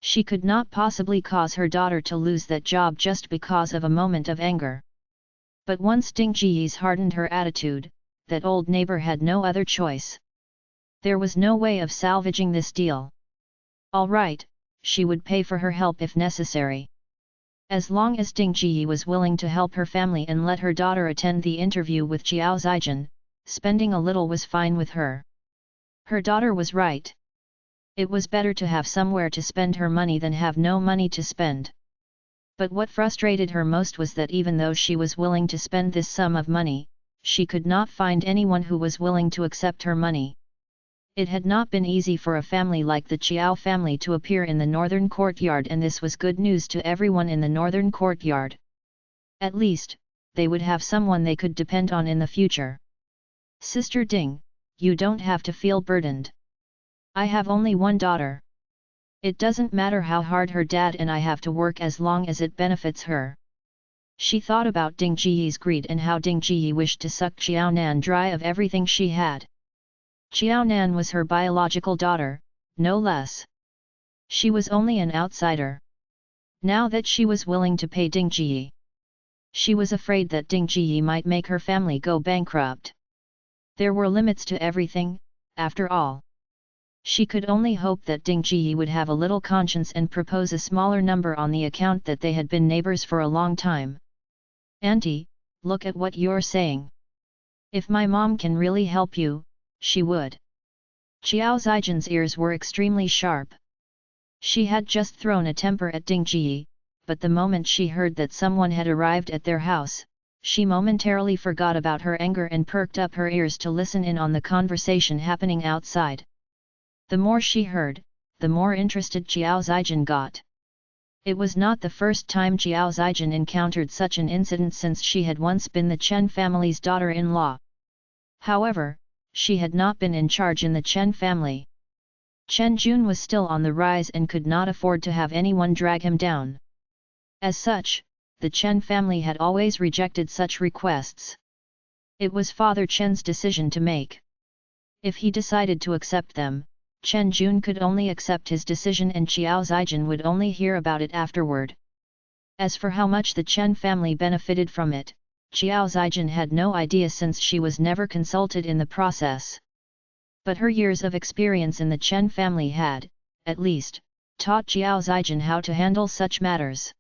She could not possibly cause her daughter to lose that job just because of a moment of anger. But once Ding Jiyi's hardened her attitude, that old neighbor had no other choice. There was no way of salvaging this deal. All right, she would pay for her help if necessary. As long as Ding Jiyi was willing to help her family and let her daughter attend the interview with Qiao Zijin, spending a little was fine with her. Her daughter was right. It was better to have somewhere to spend her money than have no money to spend. But what frustrated her most was that even though she was willing to spend this sum of money, she could not find anyone who was willing to accept her money. It had not been easy for a family like the Qiao family to appear in the northern courtyard, and this was good news to everyone in the northern courtyard. At least, they would have someone they could depend on in the future. Sister Ding, you don't have to feel burdened. I have only one daughter. It doesn't matter how hard her dad and I have to work as long as it benefits her. She thought about Ding Jiyi's greed and how Ding Jiyi wished to suck Xiaonan dry of everything she had. Xiaonan was her biological daughter, no less. She was only an outsider. Now that she was willing to pay Ding Jiyi, she was afraid that Ding Jiyi might make her family go bankrupt. There were limits to everything, after all. She could only hope that Ding Jiyi would have a little conscience and propose a smaller number on the account that they had been neighbors for a long time. Auntie, look at what you're saying. If my mom can really help you, she would. Qiao Zijin's ears were extremely sharp. She had just thrown a temper at Ding Jiyi, but the moment she heard that someone had arrived at their house, she momentarily forgot about her anger and perked up her ears to listen in on the conversation happening outside. The more she heard, the more interested Qiao Zijin got. It was not the first time Qiao Zijin encountered such an incident since she had once been the Chen family's daughter-in-law. However, she had not been in charge in the Chen family. Chen Jun was still on the rise and could not afford to have anyone drag him down. As such, the Chen family had always rejected such requests. It was Father Chen's decision to make. If he decided to accept them, Chen Jun could only accept his decision and Qiao Zijin would only hear about it afterward. As for how much the Chen family benefited from it, Qiao Zijin had no idea since she was never consulted in the process. But her years of experience in the Chen family had, at least, taught Qiao Zijin how to handle such matters.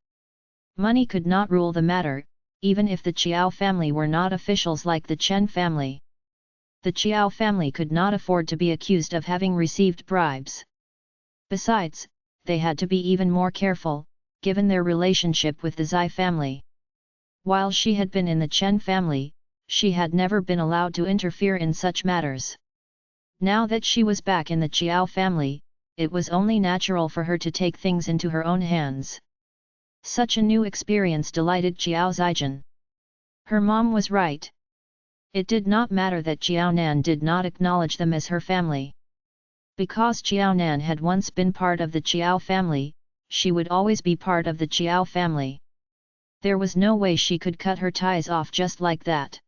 Money could not rule the matter, even if the Qiao family were not officials like the Chen family. The Qiao family could not afford to be accused of having received bribes. Besides, they had to be even more careful, given their relationship with the Zai family. While she had been in the Chen family, she had never been allowed to interfere in such matters. Now that she was back in the Qiao family, it was only natural for her to take things into her own hands. Such a new experience delighted Qiao Zijin. Her mom was right. It did not matter that Xiaonan did not acknowledge them as her family. Because Xiaonan had once been part of the Qiao family, she would always be part of the Qiao family. There was no way she could cut her ties off just like that.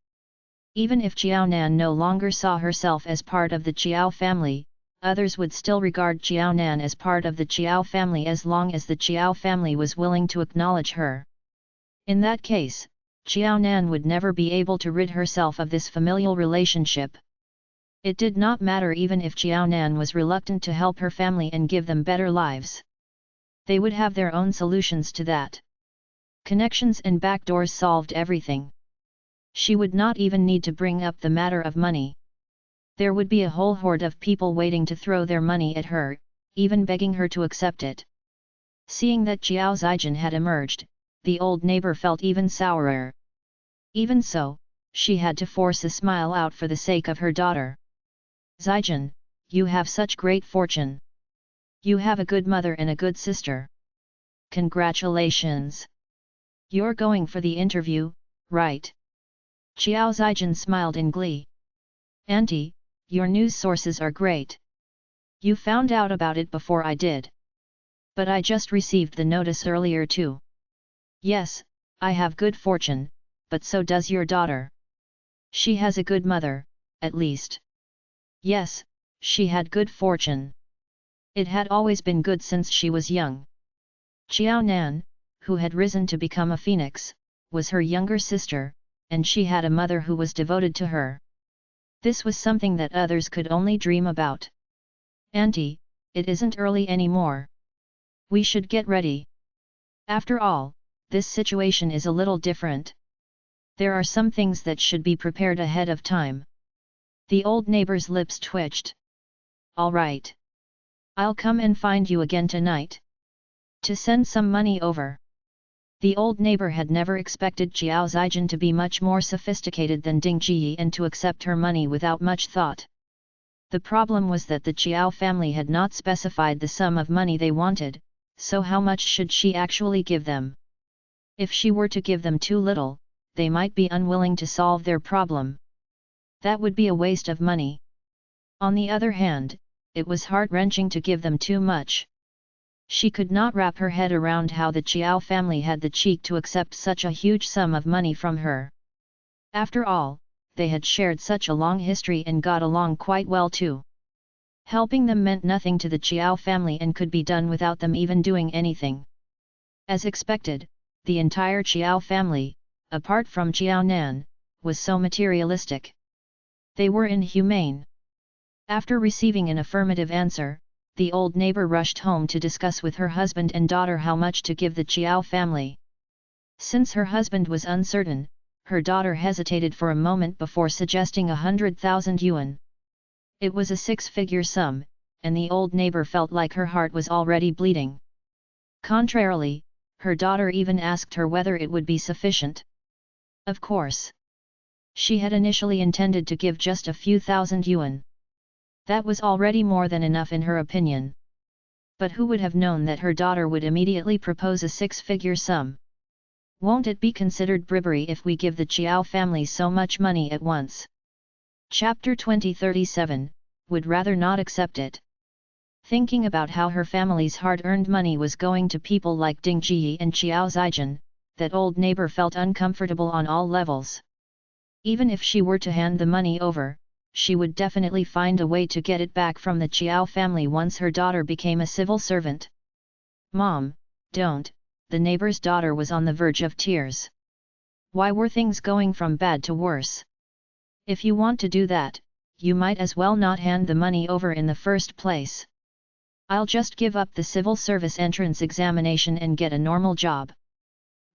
Even if Xiaonan no longer saw herself as part of the Qiao family, others would still regard Xiaonan as part of the Qiao family as long as the Qiao family was willing to acknowledge her. In that case, Xiaonan would never be able to rid herself of this familial relationship. It did not matter even if Xiaonan was reluctant to help her family and give them better lives. They would have their own solutions to that. Connections and backdoors solved everything. She would not even need to bring up the matter of money. There would be a whole horde of people waiting to throw their money at her, even begging her to accept it. Seeing that Qiao Zijin had emerged, the old neighbor felt even sourer. Even so, she had to force a smile out for the sake of her daughter. Zijin, you have such great fortune. You have a good mother and a good sister. Congratulations. You're going for the interview, right? Qiao Zijin smiled in glee. Auntie, your news sources are great. You found out about it before I did. But I just received the notice earlier too. Yes, I have good fortune, but so does your daughter. She has a good mother, at least. Yes, she had good fortune. It had always been good since she was young. Xiaonan, who had risen to become a phoenix, was her younger sister, and she had a mother who was devoted to her. This was something that others could only dream about. Auntie, it isn't early anymore. We should get ready. After all, this situation is a little different. There are some things that should be prepared ahead of time. The old neighbor's lips twitched. All right. I'll come and find you again tonight. To send some money over. The old neighbor had never expected Qiao Zijin to be much more sophisticated than Ding Jiyi and to accept her money without much thought. The problem was that the Qiao family had not specified the sum of money they wanted, so how much should she actually give them? If she were to give them too little, they might be unwilling to solve their problem. That would be a waste of money. On the other hand, it was heart-wrenching to give them too much. She could not wrap her head around how the Chiao family had the cheek to accept such a huge sum of money from her. After all, they had shared such a long history and got along quite well too. Helping them meant nothing to the Chiao family and could be done without them even doing anything. As expected, the entire Chiao family, apart from Chiao Nan, was so materialistic. They were inhumane. After receiving an affirmative answer, the old neighbor rushed home to discuss with her husband and daughter how much to give the Chiao family. Since her husband was uncertain, her daughter hesitated for a moment before suggesting 100,000 yuan. It was a six-figure sum, and the old neighbor felt like her heart was already bleeding. Contrarily, her daughter even asked her whether it would be sufficient. Of course. She had initially intended to give just a few thousand yuan. That was already more than enough in her opinion. But who would have known that her daughter would immediately propose a six-figure sum? Won't it be considered bribery if we give the Chiao family so much money at once? Chapter 2037, would rather not accept it. Thinking about how her family's hard-earned money was going to people like Ding Ji and Chiao Zijian, that old neighbor felt uncomfortable on all levels. Even if she were to hand the money over, she would definitely find a way to get it back from the Chiao family once her daughter became a civil servant. Mom, don't, the neighbor's daughter was on the verge of tears. Why were things going from bad to worse? If you want to do that, you might as well not hand the money over in the first place. I'll just give up the civil service entrance examination and get a normal job.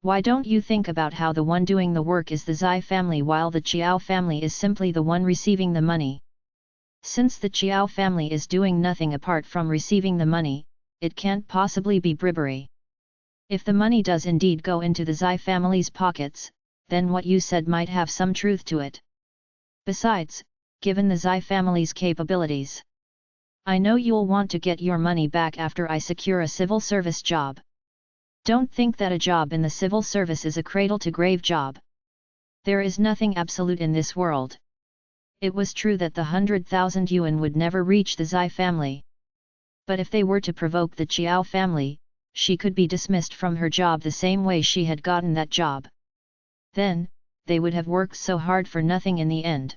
Why don't you think about how the one doing the work is the Zai family while the Chiao family is simply the one receiving the money? Since the Chiao family is doing nothing apart from receiving the money, it can't possibly be bribery. If the money does indeed go into the Zai family's pockets, then what you said might have some truth to it. Besides, given the Zai family's capabilities, I know you'll want to get your money back after I secure a civil service job. Don't think that a job in the civil service is a cradle-to-grave job. There is nothing absolute in this world. It was true that the 100,000 yuan would never reach the Zai family. But if they were to provoke the Chiao family, she could be dismissed from her job the same way she had gotten that job. Then, they would have worked so hard for nothing in the end.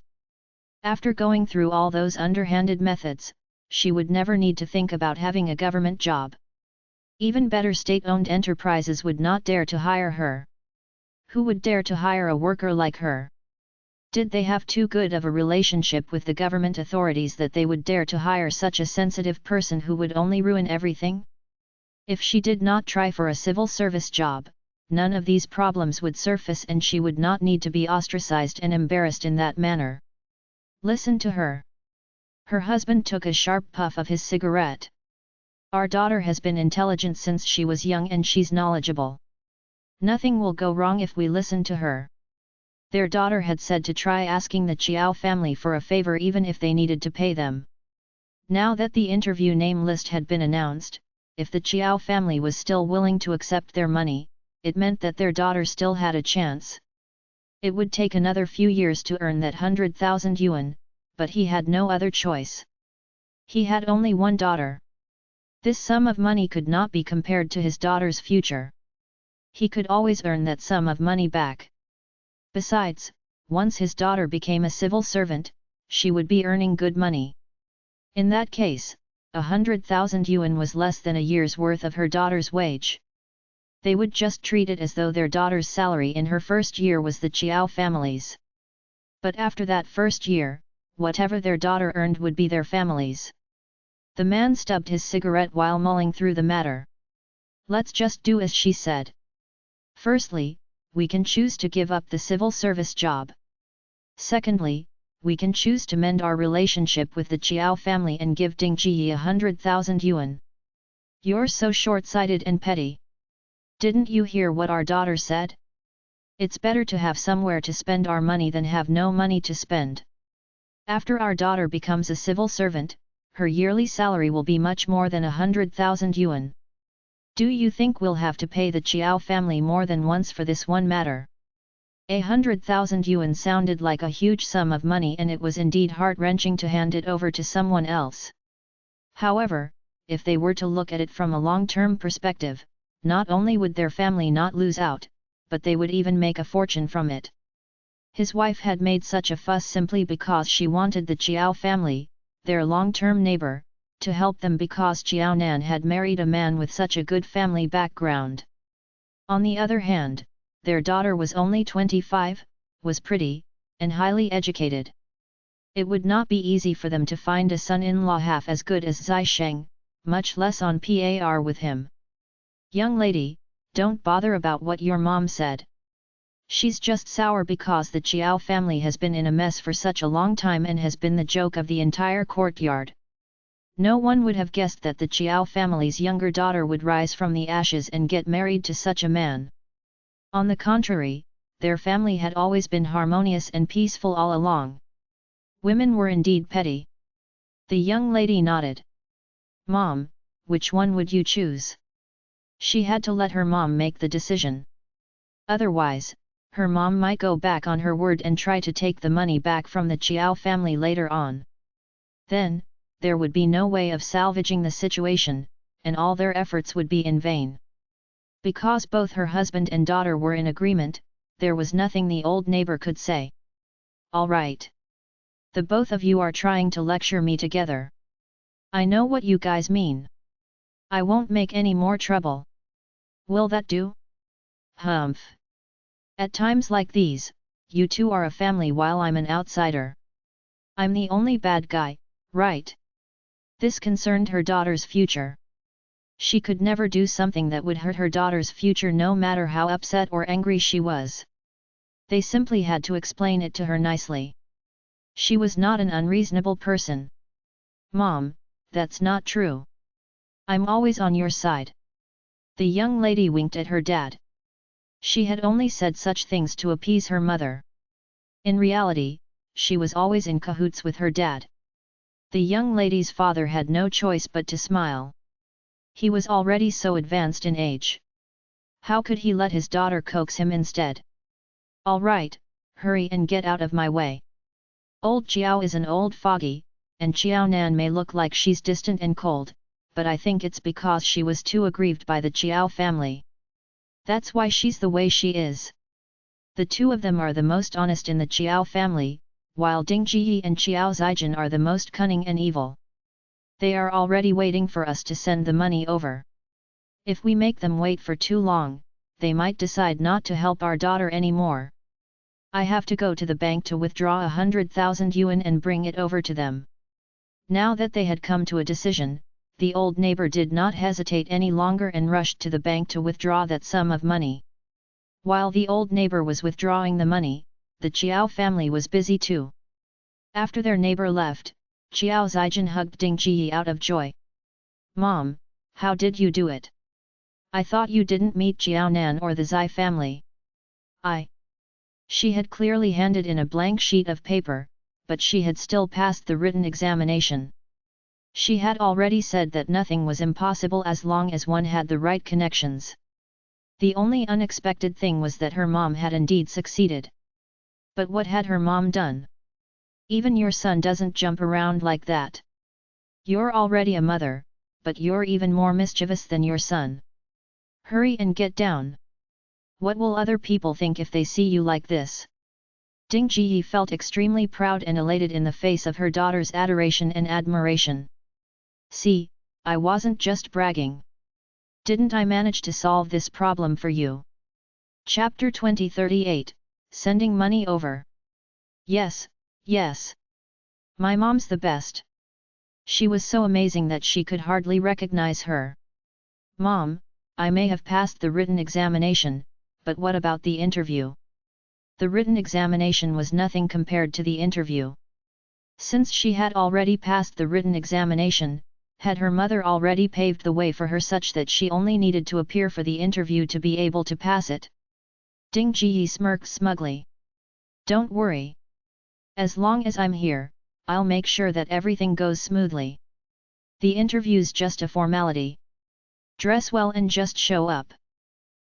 After going through all those underhanded methods, she would never need to think about having a government job. Even better state-owned enterprises would not dare to hire her. Who would dare to hire a worker like her? Did they have too good of a relationship with the government authorities that they would dare to hire such a sensitive person who would only ruin everything? If she did not try for a civil service job, none of these problems would surface and she would not need to be ostracized and embarrassed in that manner. Listen to her. Her husband took a sharp puff of his cigarette. Our daughter has been intelligent since she was young and she's knowledgeable. Nothing will go wrong if we listen to her. Their daughter had said to try asking the Chiao family for a favor even if they needed to pay them. Now that the interview name list had been announced, if the Chiao family was still willing to accept their money, it meant that their daughter still had a chance. It would take another few years to earn that 100,000 yuan, but he had no other choice. He had only one daughter. This sum of money could not be compared to his daughter's future. He could always earn that sum of money back. Besides, once his daughter became a civil servant, she would be earning good money. In that case, 100,000 yuan was less than a year's worth of her daughter's wage. They would just treat it as though their daughter's salary in her first year was the Chiao family's. But after that first year, whatever their daughter earned would be their family's. The man stubbed his cigarette while mulling through the matter. Let's just do as she said. Firstly, we can choose to give up the civil service job. Secondly, we can choose to mend our relationship with the Chiao family and give Ding Ji 100,000 yuan. You're so short-sighted and petty. Didn't you hear what our daughter said? It's better to have somewhere to spend our money than have no money to spend. After our daughter becomes a civil servant, her yearly salary will be much more than 100,000 yuan. Do you think we'll have to pay the Chiao family more than once for this one matter? 100,000 yuan sounded like a huge sum of money, and it was indeed heart-wrenching to hand it over to someone else. However, if they were to look at it from a long-term perspective, not only would their family not lose out, but they would even make a fortune from it. His wife had made such a fuss simply because she wanted the Chiao family, their long-term neighbor, to help them because Chiao Nan had married a man with such a good family background. On the other hand, their daughter was only 25, was pretty, and highly educated. It would not be easy for them to find a son-in-law half as good as Zai Sheng, much less on par with him. Young lady, don't bother about what your mom said. She's just sour because the Chiao family has been in a mess for such a long time and has been the joke of the entire courtyard. No one would have guessed that the Chiao family's younger daughter would rise from the ashes and get married to such a man. On the contrary, their family had always been harmonious and peaceful all along. Women were indeed petty. The young lady nodded. Mom, which one would you choose? She had to let her mom make the decision. Otherwise, her mom might go back on her word and try to take the money back from the Chiao family later on. Then, there would be no way of salvaging the situation, and all their efforts would be in vain. Because both her husband and daughter were in agreement, there was nothing the old neighbor could say. All right. The both of you are trying to lecture me together. I know what you guys mean. I won't make any more trouble. Will that do? Humph. At times like these, you two are a family while I'm an outsider. I'm the only bad guy, right? This concerned her daughter's future. She could never do something that would hurt her daughter's future no matter how upset or angry she was. They simply had to explain it to her nicely. She was not an unreasonable person. Mom, that's not true. I'm always on your side. The young lady winked at her dad. She had only said such things to appease her mother. In reality, she was always in cahoots with her dad. The young lady's father had no choice but to smile. He was already so advanced in age. How could he let his daughter coax him instead? All right, hurry and get out of my way. Old Chiao is an old fogey, and Chiao Nan may look like she's distant and cold, but I think it's because she was too aggrieved by the Chiao family. That's why she's the way she is. The two of them are the most honest in the Chiao family, while Ding Jiyi and Chiao Zijin are the most cunning and evil. They are already waiting for us to send the money over. If we make them wait for too long, they might decide not to help our daughter anymore. I have to go to the bank to withdraw 100,000 yuan and bring it over to them. Now that they had come to a decision, the old neighbor did not hesitate any longer and rushed to the bank to withdraw that sum of money. While the old neighbor was withdrawing the money, the Chiao family was busy too. After their neighbor left, Chiao Zijin hugged Ding Jiyi out of joy. Mom, how did you do it? I thought you didn't meet Chiao Nan or the Zai family. She had clearly handed in a blank sheet of paper, but she had still passed the written examination. She had already said that nothing was impossible as long as one had the right connections. The only unexpected thing was that her mom had indeed succeeded. But what had her mom done? Even your son doesn't jump around like that. You're already a mother, but you're even more mischievous than your son. Hurry and get down. What will other people think if they see you like this? Ding Jiyi felt extremely proud and elated in the face of her daughter's adoration and admiration. See, I wasn't just bragging. Didn't I manage to solve this problem for you? Chapter 2038, Sending Money Over. Yes, yes. My mom's the best. She was so amazing that she could hardly recognize her. Mom, I may have passed the written examination, but what about the interview? The written examination was nothing compared to the interview. Since she had already passed the written examination, had her mother already paved the way for her such that she only needed to appear for the interview to be able to pass it? Ding Jiyi smirked smugly. Don't worry. As long as I'm here, I'll make sure that everything goes smoothly. The interview's just a formality. Dress well and just show up.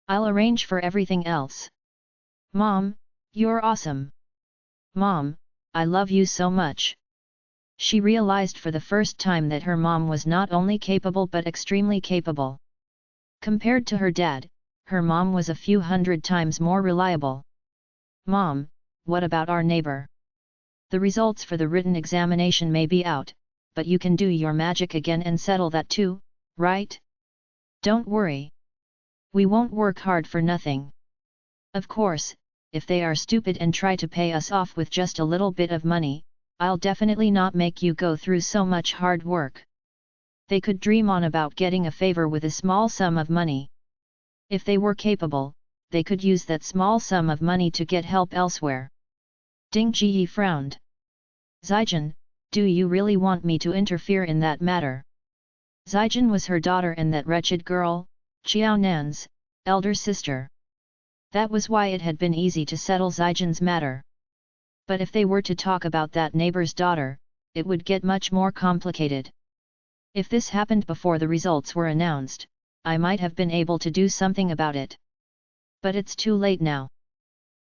I'll arrange for everything else. Mom, You're awesome. Mom, I love you so much. She realized for the first time that her mom was not only capable but extremely capable. Compared to her dad, her mom was a few hundred times more reliable. Mom, what about our neighbor? The results for the written examination may be out, but you can do your magic again and settle that too, right? Don't worry. We won't work hard for nothing. Of course, if they are stupid and try to pay us off with just a little bit of money, I'll definitely not make you go through so much hard work. They could dream on about getting a favor with a small sum of money. If they were capable, they could use that small sum of money to get help elsewhere. Ding Ji frowned. Zijin, do you really want me to interfere in that matter? Zijin was her daughter and that wretched girl, Xiao Nan's, elder sister. That was why it had been easy to settle Zijin's matter. But if they were to talk about that neighbor's daughter, it would get much more complicated. If this happened before the results were announced, I might have been able to do something about it. But it's too late now.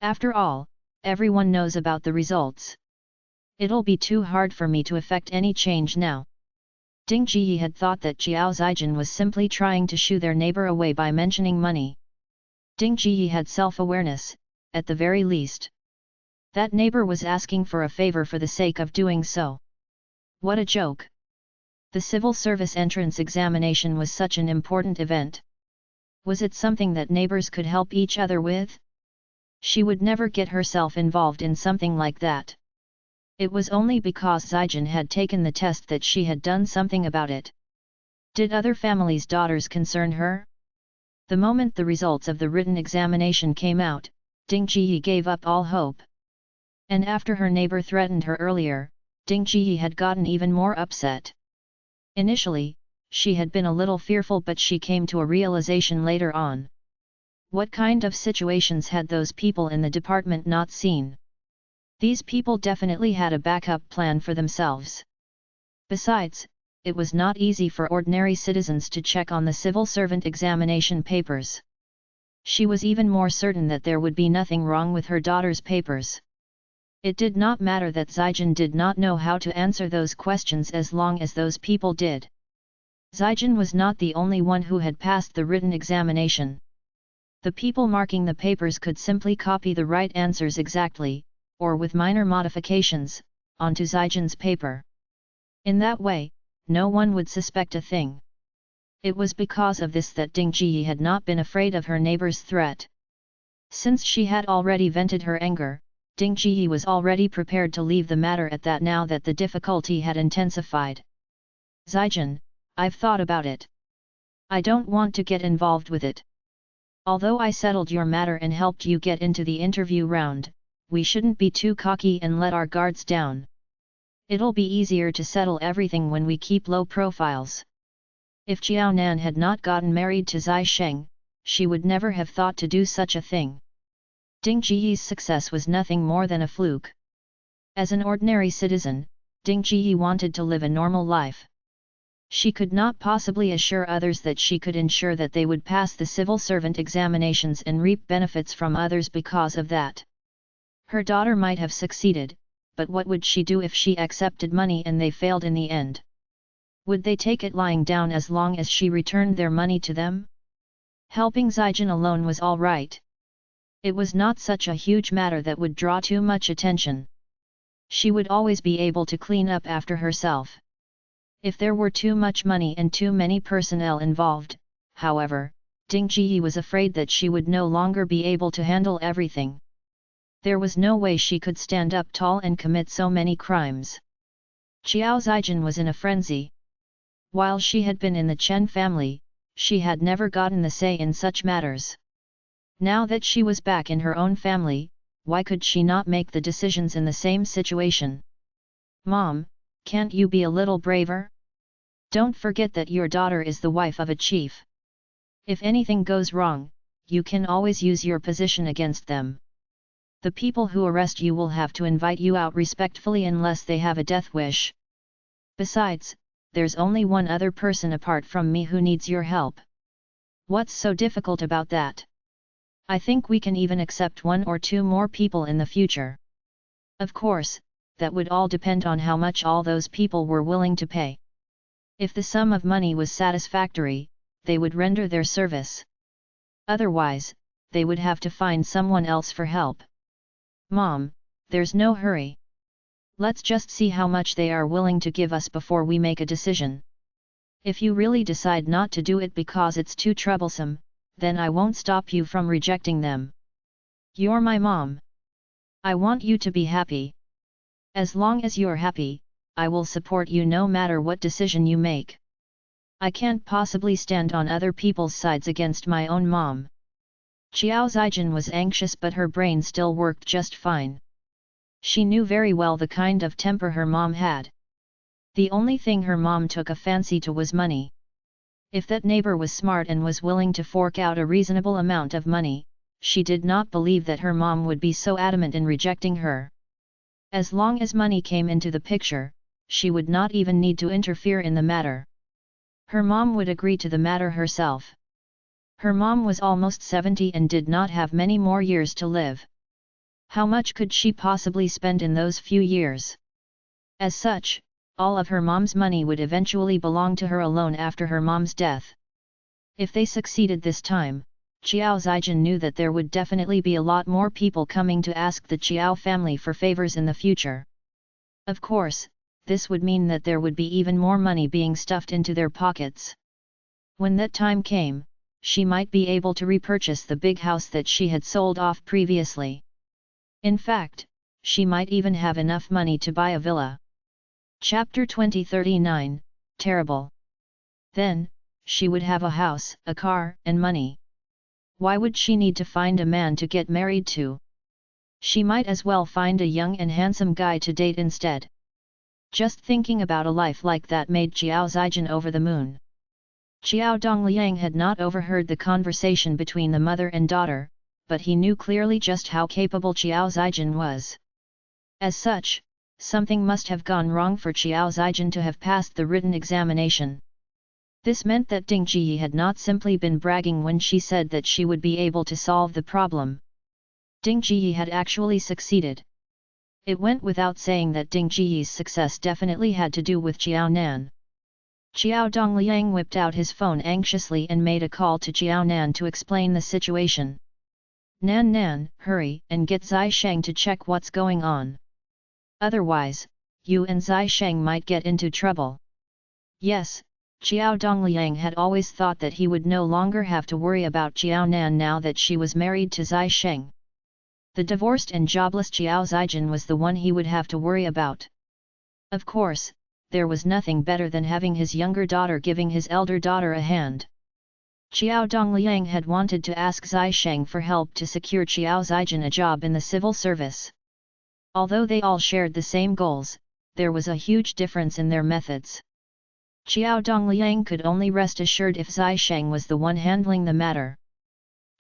After all, everyone knows about the results. It'll be too hard for me to effect any change now. Ding Ji had thought that Xiao Zijin was simply trying to shoo their neighbor away by mentioning money. Ding Ji had self-awareness, at the very least. That neighbor was asking for a favor for the sake of doing so. What a joke! The civil service entrance examination was such an important event. Was it something that neighbors could help each other with? She would never get herself involved in something like that. It was only because Zijin had taken the test that she had done something about it. Did other families' daughters concern her? The moment the results of the written examination came out, Ding Ji gave up all hope. And after her neighbor threatened her earlier, Ding Ji had gotten even more upset. Initially, she had been a little fearful, but she came to a realization later on. What kind of situations had those people in the department not seen? These people definitely had a backup plan for themselves. Besides, it was not easy for ordinary citizens to check on the civil servant examination papers. She was even more certain that there would be nothing wrong with her daughter's papers. It did not matter that Zijin did not know how to answer those questions as long as those people did. Zijin was not the only one who had passed the written examination. The people marking the papers could simply copy the right answers exactly, or with minor modifications, onto Zijin's paper. In that way, no one would suspect a thing. It was because of this that Ding Ji had not been afraid of her neighbor's threat. Since she had already vented her anger, Ding Ji was already prepared to leave the matter at that now that the difficulty had intensified. Zijin, I've thought about it. I don't want to get involved with it. Although I settled your matter and helped you get into the interview round, we shouldn't be too cocky and let our guards down. It'll be easier to settle everything when we keep low profiles. If Xiao Nan had not gotten married to Zai Sheng, she would never have thought to do such a thing. Ding Ji's success was nothing more than a fluke. As an ordinary citizen, Ding Ji wanted to live a normal life. She could not possibly assure others that she could ensure that they would pass the civil servant examinations and reap benefits from others because of that. Her daughter might have succeeded, but what would she do if she accepted money and they failed in the end? Would they take it lying down as long as she returned their money to them? Helping Zijin alone was all right. It was not such a huge matter that would draw too much attention. She would always be able to clean up after herself. If there were too much money and too many personnel involved, however, Ding Ji was afraid that she would no longer be able to handle everything. There was no way she could stand up tall and commit so many crimes. Xiao Zijin was in a frenzy. While she had been in the Chen family, she had never gotten the say in such matters. Now that she was back in her own family, why could she not make the decisions in the same situation? Mom, can't you be a little braver? Don't forget that your daughter is the wife of a chief. If anything goes wrong, you can always use your position against them. The people who arrest you will have to invite you out respectfully unless they have a death wish. Besides, there's only one other person apart from me who needs your help. What's so difficult about that? I think we can even accept 1 or 2 more people in the future. Of course, that would all depend on how much all those people were willing to pay. If the sum of money was satisfactory, they would render their service. Otherwise, they would have to find someone else for help. Mom, there's no hurry. Let's just see how much they are willing to give us before we make a decision. If you really decide not to do it because it's too troublesome, then I won't stop you from rejecting them. You're my mom. I want you to be happy. As long as you're happy, I will support you no matter what decision you make. I can't possibly stand on other people's sides against my own mom. Xiao Zijin was anxious, but her brain still worked just fine. She knew very well the kind of temper her mom had. The only thing her mom took a fancy to was money. If that neighbor was smart and was willing to fork out a reasonable amount of money, she did not believe that her mom would be so adamant in rejecting her. As long as money came into the picture, she would not even need to interfere in the matter. Her mom would agree to the matter herself. Her mom was almost 70 and did not have many more years to live. How much could she possibly spend in those few years? As such, all of her mom's money would eventually belong to her alone after her mom's death. If they succeeded this time, Xiao Zijin knew that there would definitely be a lot more people coming to ask the Xiao family for favors in the future. Of course, this would mean that there would be even more money being stuffed into their pockets. When that time came, she might be able to repurchase the big house that she had sold off previously. In fact, she might even have enough money to buy a villa. Chapter 2039, Terrible. Then, she would have a house, a car, and money. Why would she need to find a man to get married to? She might as well find a young and handsome guy to date instead. Just thinking about a life like that made Xiao Zijin over the moon. Xiao Dongliang had not overheard the conversation between the mother and daughter, but he knew clearly just how capable Xiao Zijin was. As such, something must have gone wrong for Xiao Zijin to have passed the written examination. This meant that Ding Ji had not simply been bragging when she said that she would be able to solve the problem. Ding Ji had actually succeeded. It went without saying that Ding Ji's success definitely had to do with Xiao Nan. Xiao Dongliang whipped out his phone anxiously and made a call to Xiao Nan to explain the situation. Nan, hurry and get Zai Sheng to check what's going on. Otherwise, you and Zai Sheng might get into trouble. Yes, Xiao Dongliang had always thought that he would no longer have to worry about Xiao Nan now that she was married to Zai Sheng. The divorced and jobless Xiao Zijin was the one he would have to worry about. Of course, there was nothing better than having his younger daughter giving his elder daughter a hand. Xiao Dongliang had wanted to ask Zai Sheng for help to secure Xiao Zijin a job in the civil service. Although they all shared the same goals, there was a huge difference in their methods. Xiao Dongliang could only rest assured if Zai Sheng was the one handling the matter.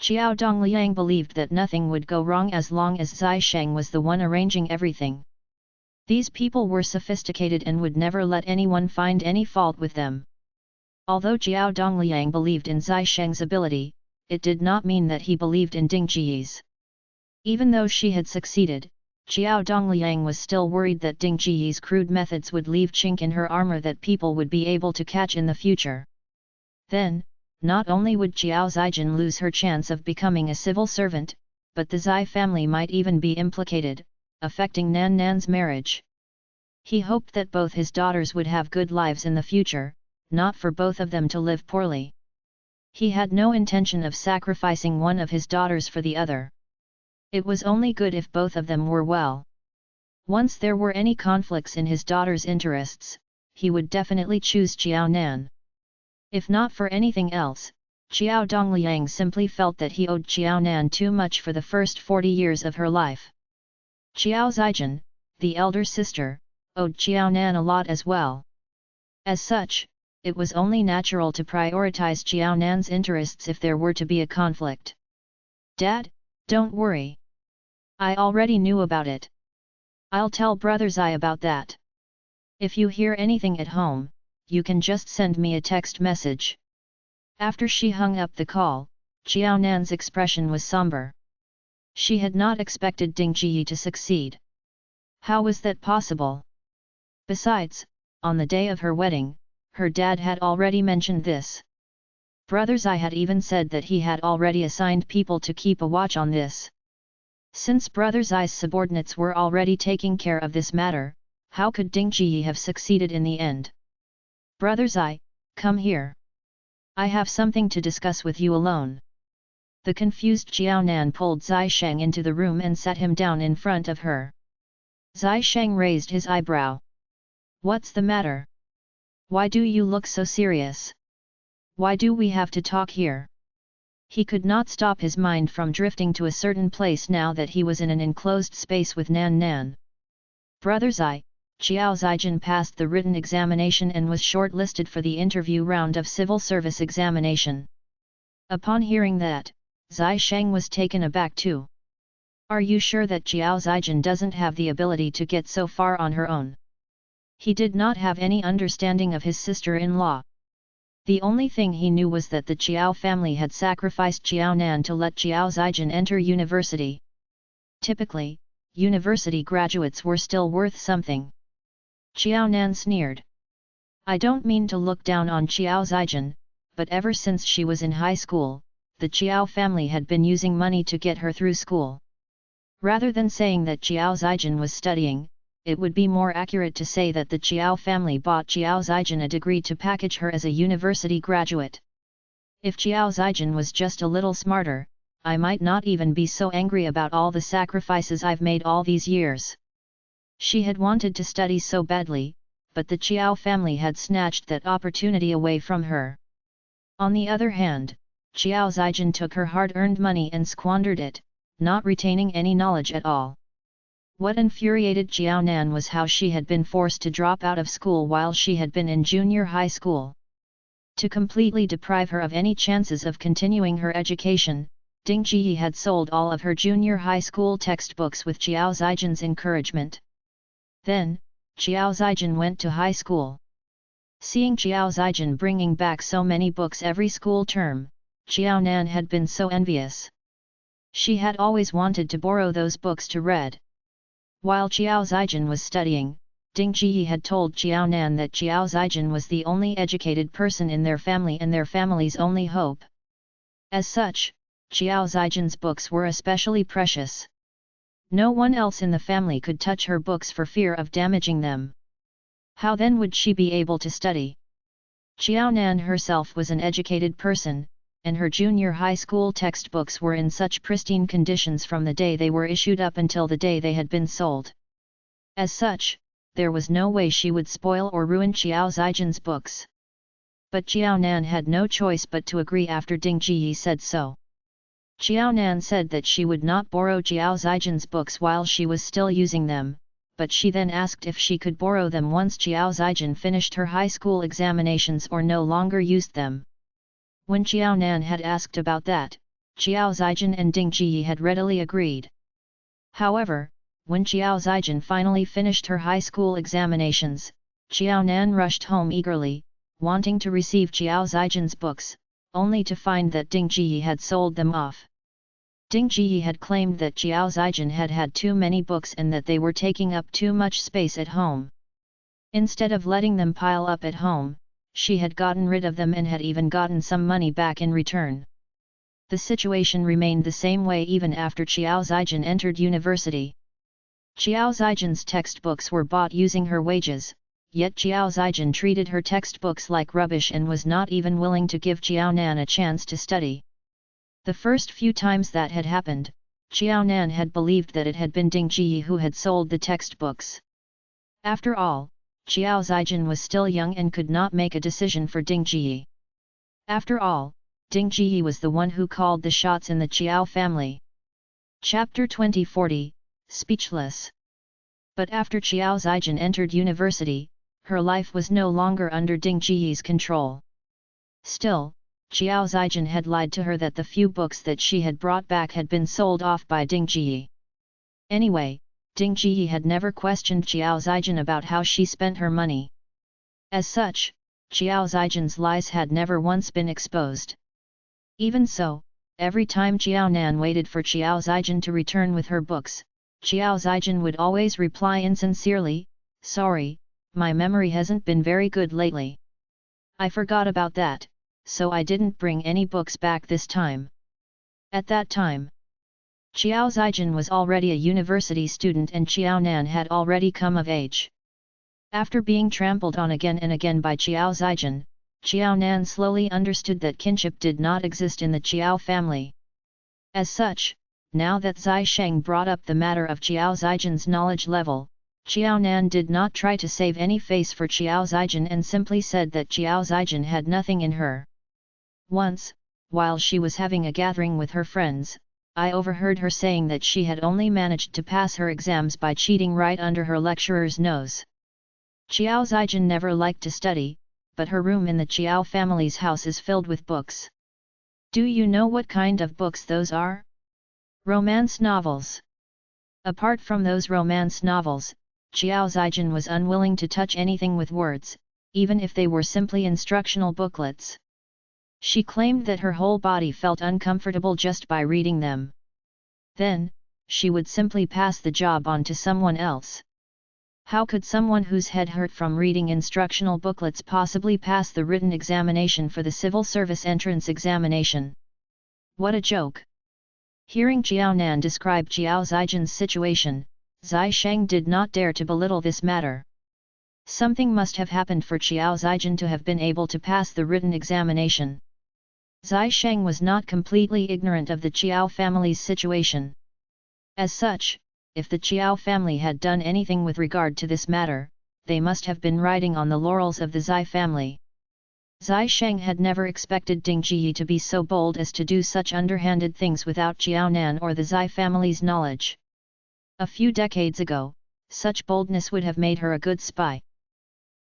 Xiao Dongliang believed that nothing would go wrong as long as Zai Sheng was the one arranging everything. These people were sophisticated and would never let anyone find any fault with them. Although Xiao Dongliang believed in Zai Sheng's ability, it did not mean that he believed in Ding Ji's. Even though she had succeeded, Xiao Dongliang was still worried that Ding Ji's crude methods would leave chink in her armor that people would be able to catch in the future. Then, not only would Xiao Zijin lose her chance of becoming a civil servant, but the Zai family might even be implicated, affecting Nan's marriage. He hoped that both his daughters would have good lives in the future, not for both of them to live poorly. He had no intention of sacrificing one of his daughters for the other. It was only good if both of them were well. Once there were any conflicts in his daughter's interests, he would definitely choose Xiao Nan. If not for anything else, Xiao Dongliang simply felt that he owed Xiao Nan too much for the first 40 years of her life. Xiao Zijin, the elder sister, owed Xiao Nan a lot as well. As such, it was only natural to prioritize Xiao Nan's interests if there were to be a conflict. Dad, don't worry. I already knew about it. I'll tell Brother Zai about that. If you hear anything at home, you can just send me a text message. After she hung up the call, Xiao Nan's expression was somber. She had not expected Ding Ji to succeed. How was that possible? Besides, on the day of her wedding, her dad had already mentioned this. Brother Zai had even said that he had already assigned people to keep a watch on this. Since Brother Zai's subordinates were already taking care of this matter, how could Ding Ji have succeeded in the end? Brother Zai, come here. I have something to discuss with you alone. The confused Xiao Nan pulled Zai Sheng into the room and sat him down in front of her. Zai Sheng raised his eyebrow. What's the matter? Why do you look so serious? Why do we have to talk here? He could not stop his mind from drifting to a certain place now that he was in an enclosed space with Nan Nan. Brother Zai, Xiao Zaijin passed the written examination and was shortlisted for the interview round of civil service examination. Upon hearing that, Zai Sheng was taken aback too. Are you sure that Xiao Zaijin doesn't have the ability to get so far on her own? He did not have any understanding of his sister-in-law. The only thing he knew was that the Xiao family had sacrificed Xiao Nan to let Xiao Zaijin enter university. Typically, university graduates were still worth something. Xiao Nan sneered. I don't mean to look down on Xiao Zaijin, but ever since she was in high school, the Xiao family had been using money to get her through school. Rather than saying that Xiao Zaijin was studying, it would be more accurate to say that the Xiao family bought Xiao Zaijin a degree to package her as a university graduate. If Xiao Zaijin was just a little smarter, I might not even be so angry about all the sacrifices I've made all these years. She had wanted to study so badly, but the Xiao family had snatched that opportunity away from her. On the other hand, Xiao Zaijin took her hard-earned money and squandered it, not retaining any knowledge at all. What infuriated Xiao Nan was how she had been forced to drop out of school while she had been in junior high school. To completely deprive her of any chances of continuing her education, Ding Ji had sold all of her junior high school textbooks with Xiao Zaijin's encouragement. Then, Xiao Zaijin went to high school. Seeing Xiao Zaijin bringing back so many books every school term, Xiao Nan had been so envious. She had always wanted to borrow those books to read. While Xiao Zaijin was studying, Ding Ji had told Xiao Nan that Xiao Zaijin was the only educated person in their family and their family's only hope. As such, Xiao Zaijin's books were especially precious. No one else in the family could touch her books for fear of damaging them. How then would she be able to study? Xiao Nan herself was an educated person, and her junior high school textbooks were in such pristine conditions from the day they were issued up until the day they had been sold. As such, there was no way she would spoil or ruin Xiao Zaijin's books. But Xiao Nan had no choice but to agree after Ding Ji said so. Xiao Nan said that she would not borrow Xiao Zaijin's books while she was still using them, but she then asked if she could borrow them once Xiao Zaijin finished her high school examinations or no longer used them. When Xiao Nan had asked about that, Xiao Zaijin and Ding Ji had readily agreed. However, when Xiao Zaijin finally finished her high school examinations, Xiao Nan rushed home eagerly, wanting to receive Xiao Zaijin's books, only to find that Ding Ji had sold them off. Ding Ji had claimed that Xiao Zaijin had had too many books and that they were taking up too much space at home. Instead of letting them pile up at home, she had gotten rid of them and had even gotten some money back in return. The situation remained the same way even after Xiao Zaijin entered university. Xiao Zaijin's textbooks were bought using her wages, yet Xiao Zaijin treated her textbooks like rubbish and was not even willing to give Xiao Nan a chance to study. The first few times that had happened, Xiao Nan had believed that it had been Ding Ji who had sold the textbooks. After all, Xiao Zaijin was still young and could not make a decision for Ding Ji. After all, Ding Ji was the one who called the shots in the Xiao family. Chapter 2040, Speechless. But after Xiao Zaijin entered university, her life was no longer under Ding Ji's control. Still, Xiao Zaijin had lied to her that the few books that she had brought back had been sold off by Ding Ji. Anyway, Ding Ji had never questioned Xiao Zaijin about how she spent her money. As such, Xiao Zaijin's lies had never once been exposed. Even so, every time Xiao Nan waited for Xiao Zijin to return with her books, Xiao Zijin would always reply insincerely, "Sorry, my memory hasn't been very good lately. I forgot about that, so I didn't bring any books back this time." At that time, Xiao Zijin was already a university student and Xiao Nan had already come of age. After being trampled on again and again by Xiao Zijin, Xiao Nan slowly understood that kinship did not exist in the Xiao family. As such, now that Zai Sheng brought up the matter of Xiao Zijin's knowledge level, Xiao Nan did not try to save any face for Xiao Zijin and simply said that Xiao Zijin had nothing in her. Once, while she was having a gathering with her friends, I overheard her saying that she had only managed to pass her exams by cheating right under her lecturer's nose. Xiao Zijin never liked to study, but her room in the Xiao family's house is filled with books. Do you know what kind of books those are? Romance novels. Apart from those romance novels, Xiao Zijin was unwilling to touch anything with words, even if they were simply instructional booklets. She claimed that her whole body felt uncomfortable just by reading them. Then, she would simply pass the job on to someone else. How could someone whose head hurt from reading instructional booklets possibly pass the written examination for the civil service entrance examination? What a joke! Hearing Xiao Nan describe Xiao Zijin's situation, Zai Sheng did not dare to belittle this matter. Something must have happened for Xiao Zijin to have been able to pass the written examination. Zai Sheng was not completely ignorant of the Qiao family's situation. As such, if the Qiao family had done anything with regard to this matter, they must have been riding on the laurels of the Zai family. Zai Sheng had never expected Ding Jiyi to be so bold as to do such underhanded things without Xiao Nan or the Zai family's knowledge. A few decades ago, such boldness would have made her a good spy.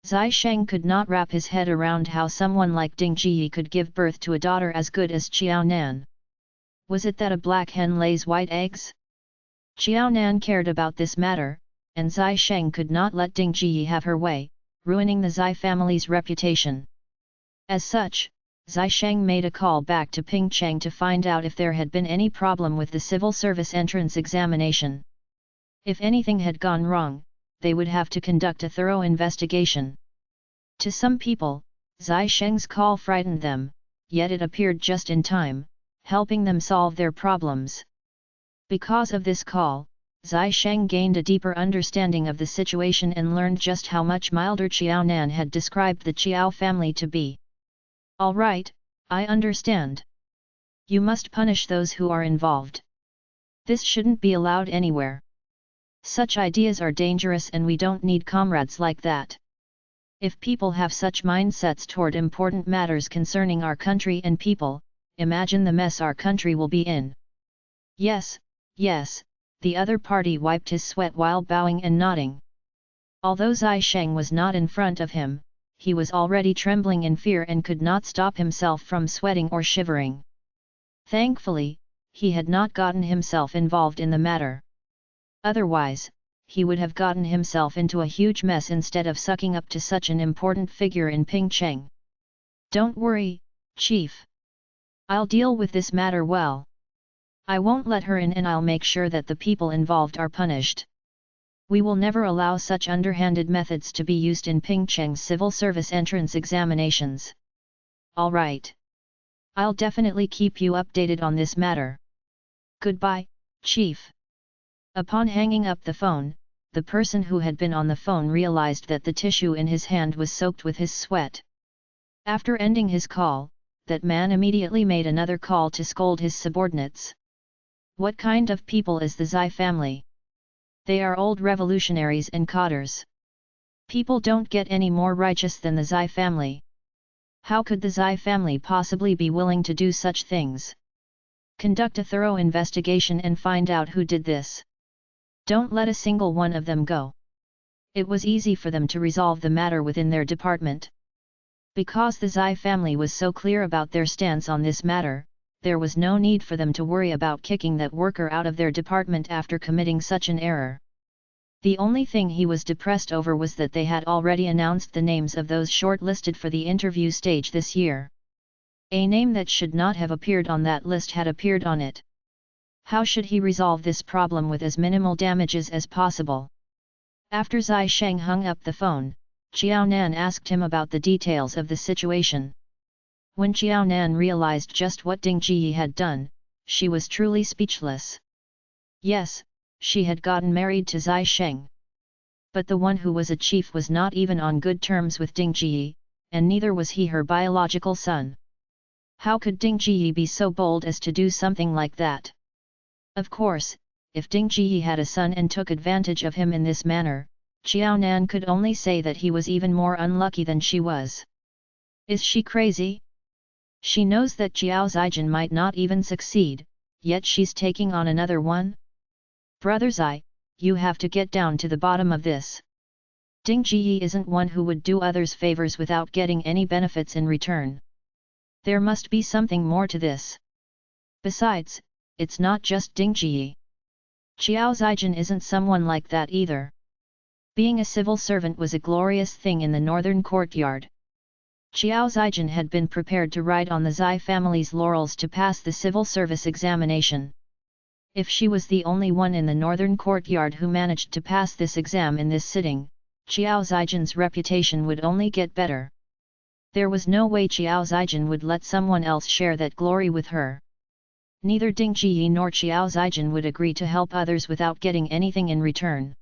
Zai Sheng could not wrap his head around how someone like Ding Jiyi could give birth to a daughter as good as Xiao Nan. Was it that a black hen lays white eggs? Xiao Nan cared about this matter, and Zai Sheng could not let Ding Jiyi have her way, ruining the Zai family's reputation. As such, Zai Sheng made a call back to Ping Cheng to find out if there had been any problem with the civil service entrance examination. If anything had gone wrong, they would have to conduct a thorough investigation. To some people, Zai Sheng's call frightened them, yet it appeared just in time, helping them solve their problems. Because of this call, Zai Sheng gained a deeper understanding of the situation and learned just how much milder Xiao Nan had described the Qiao family to be. All right, I understand. You must punish those who are involved. This shouldn't be allowed anywhere. Such ideas are dangerous and we don't need comrades like that. If people have such mindsets toward important matters concerning our country and people, imagine the mess our country will be in. Yes, yes, the other party wiped his sweat while bowing and nodding. Although Zai Sheng was not in front of him, he was already trembling in fear and could not stop himself from sweating or shivering. Thankfully, he had not gotten himself involved in the matter. Otherwise, he would have gotten himself into a huge mess instead of sucking up to such an important figure in Ping Cheng. Don't worry, Chief. I'll deal with this matter well. I won't let her in and I'll make sure that the people involved are punished. We will never allow such underhanded methods to be used in Ping Cheng's civil service entrance examinations. All right. I'll definitely keep you updated on this matter. Goodbye, Chief. Upon hanging up the phone, the person who had been on the phone realized that the tissue in his hand was soaked with his sweat. After ending his call, that man immediately made another call to scold his subordinates. What kind of people is the Zai family? They are old revolutionaries and codders. People don't get any more righteous than the Zai family. How could the Zai family possibly be willing to do such things? Conduct a thorough investigation and find out who did this. Don't let a single one of them go. It was easy for them to resolve the matter within their department. Because the Zai family was so clear about their stance on this matter, there was no need for them to worry about kicking that worker out of their department after committing such an error. The only thing he was depressed over was that they had already announced the names of those shortlisted for the interview stage this year. A name that should not have appeared on that list had appeared on it. How should he resolve this problem with as minimal damages as possible? After Zai Sheng hung up the phone, Qiao Nan asked him about the details of the situation. When Qiao Nan realized just what Ding Ji had done, she was truly speechless. Yes, she had gotten married to Zai Sheng. But the one who was a chief was not even on good terms with Ding Ji, and neither was he her biological son. How could Ding Ji be so bold as to do something like that? Of course, if Ding Ji had a son and took advantage of him in this manner, Qiao Nan could only say that he was even more unlucky than she was. Is she crazy? She knows that Jiao Zijin might not even succeed, yet she's taking on another one? Brother Zai, you have to get down to the bottom of this. Ding Ji isn't one who would do others favors without getting any benefits in return. There must be something more to this. Besides, it's not just Ding Ji. Jiao Zijin isn't someone like that either. Being a civil servant was a glorious thing in the northern courtyard. Jiao Zijin had been prepared to ride on the Zai family's laurels to pass the civil service examination. If she was the only one in the northern courtyard who managed to pass this exam in this sitting, Jiao Zijin's reputation would only get better. There was no way Jiao Zijin would let someone else share that glory with her. Neither Ding Ji nor Jiao Zijin would agree to help others without getting anything in return.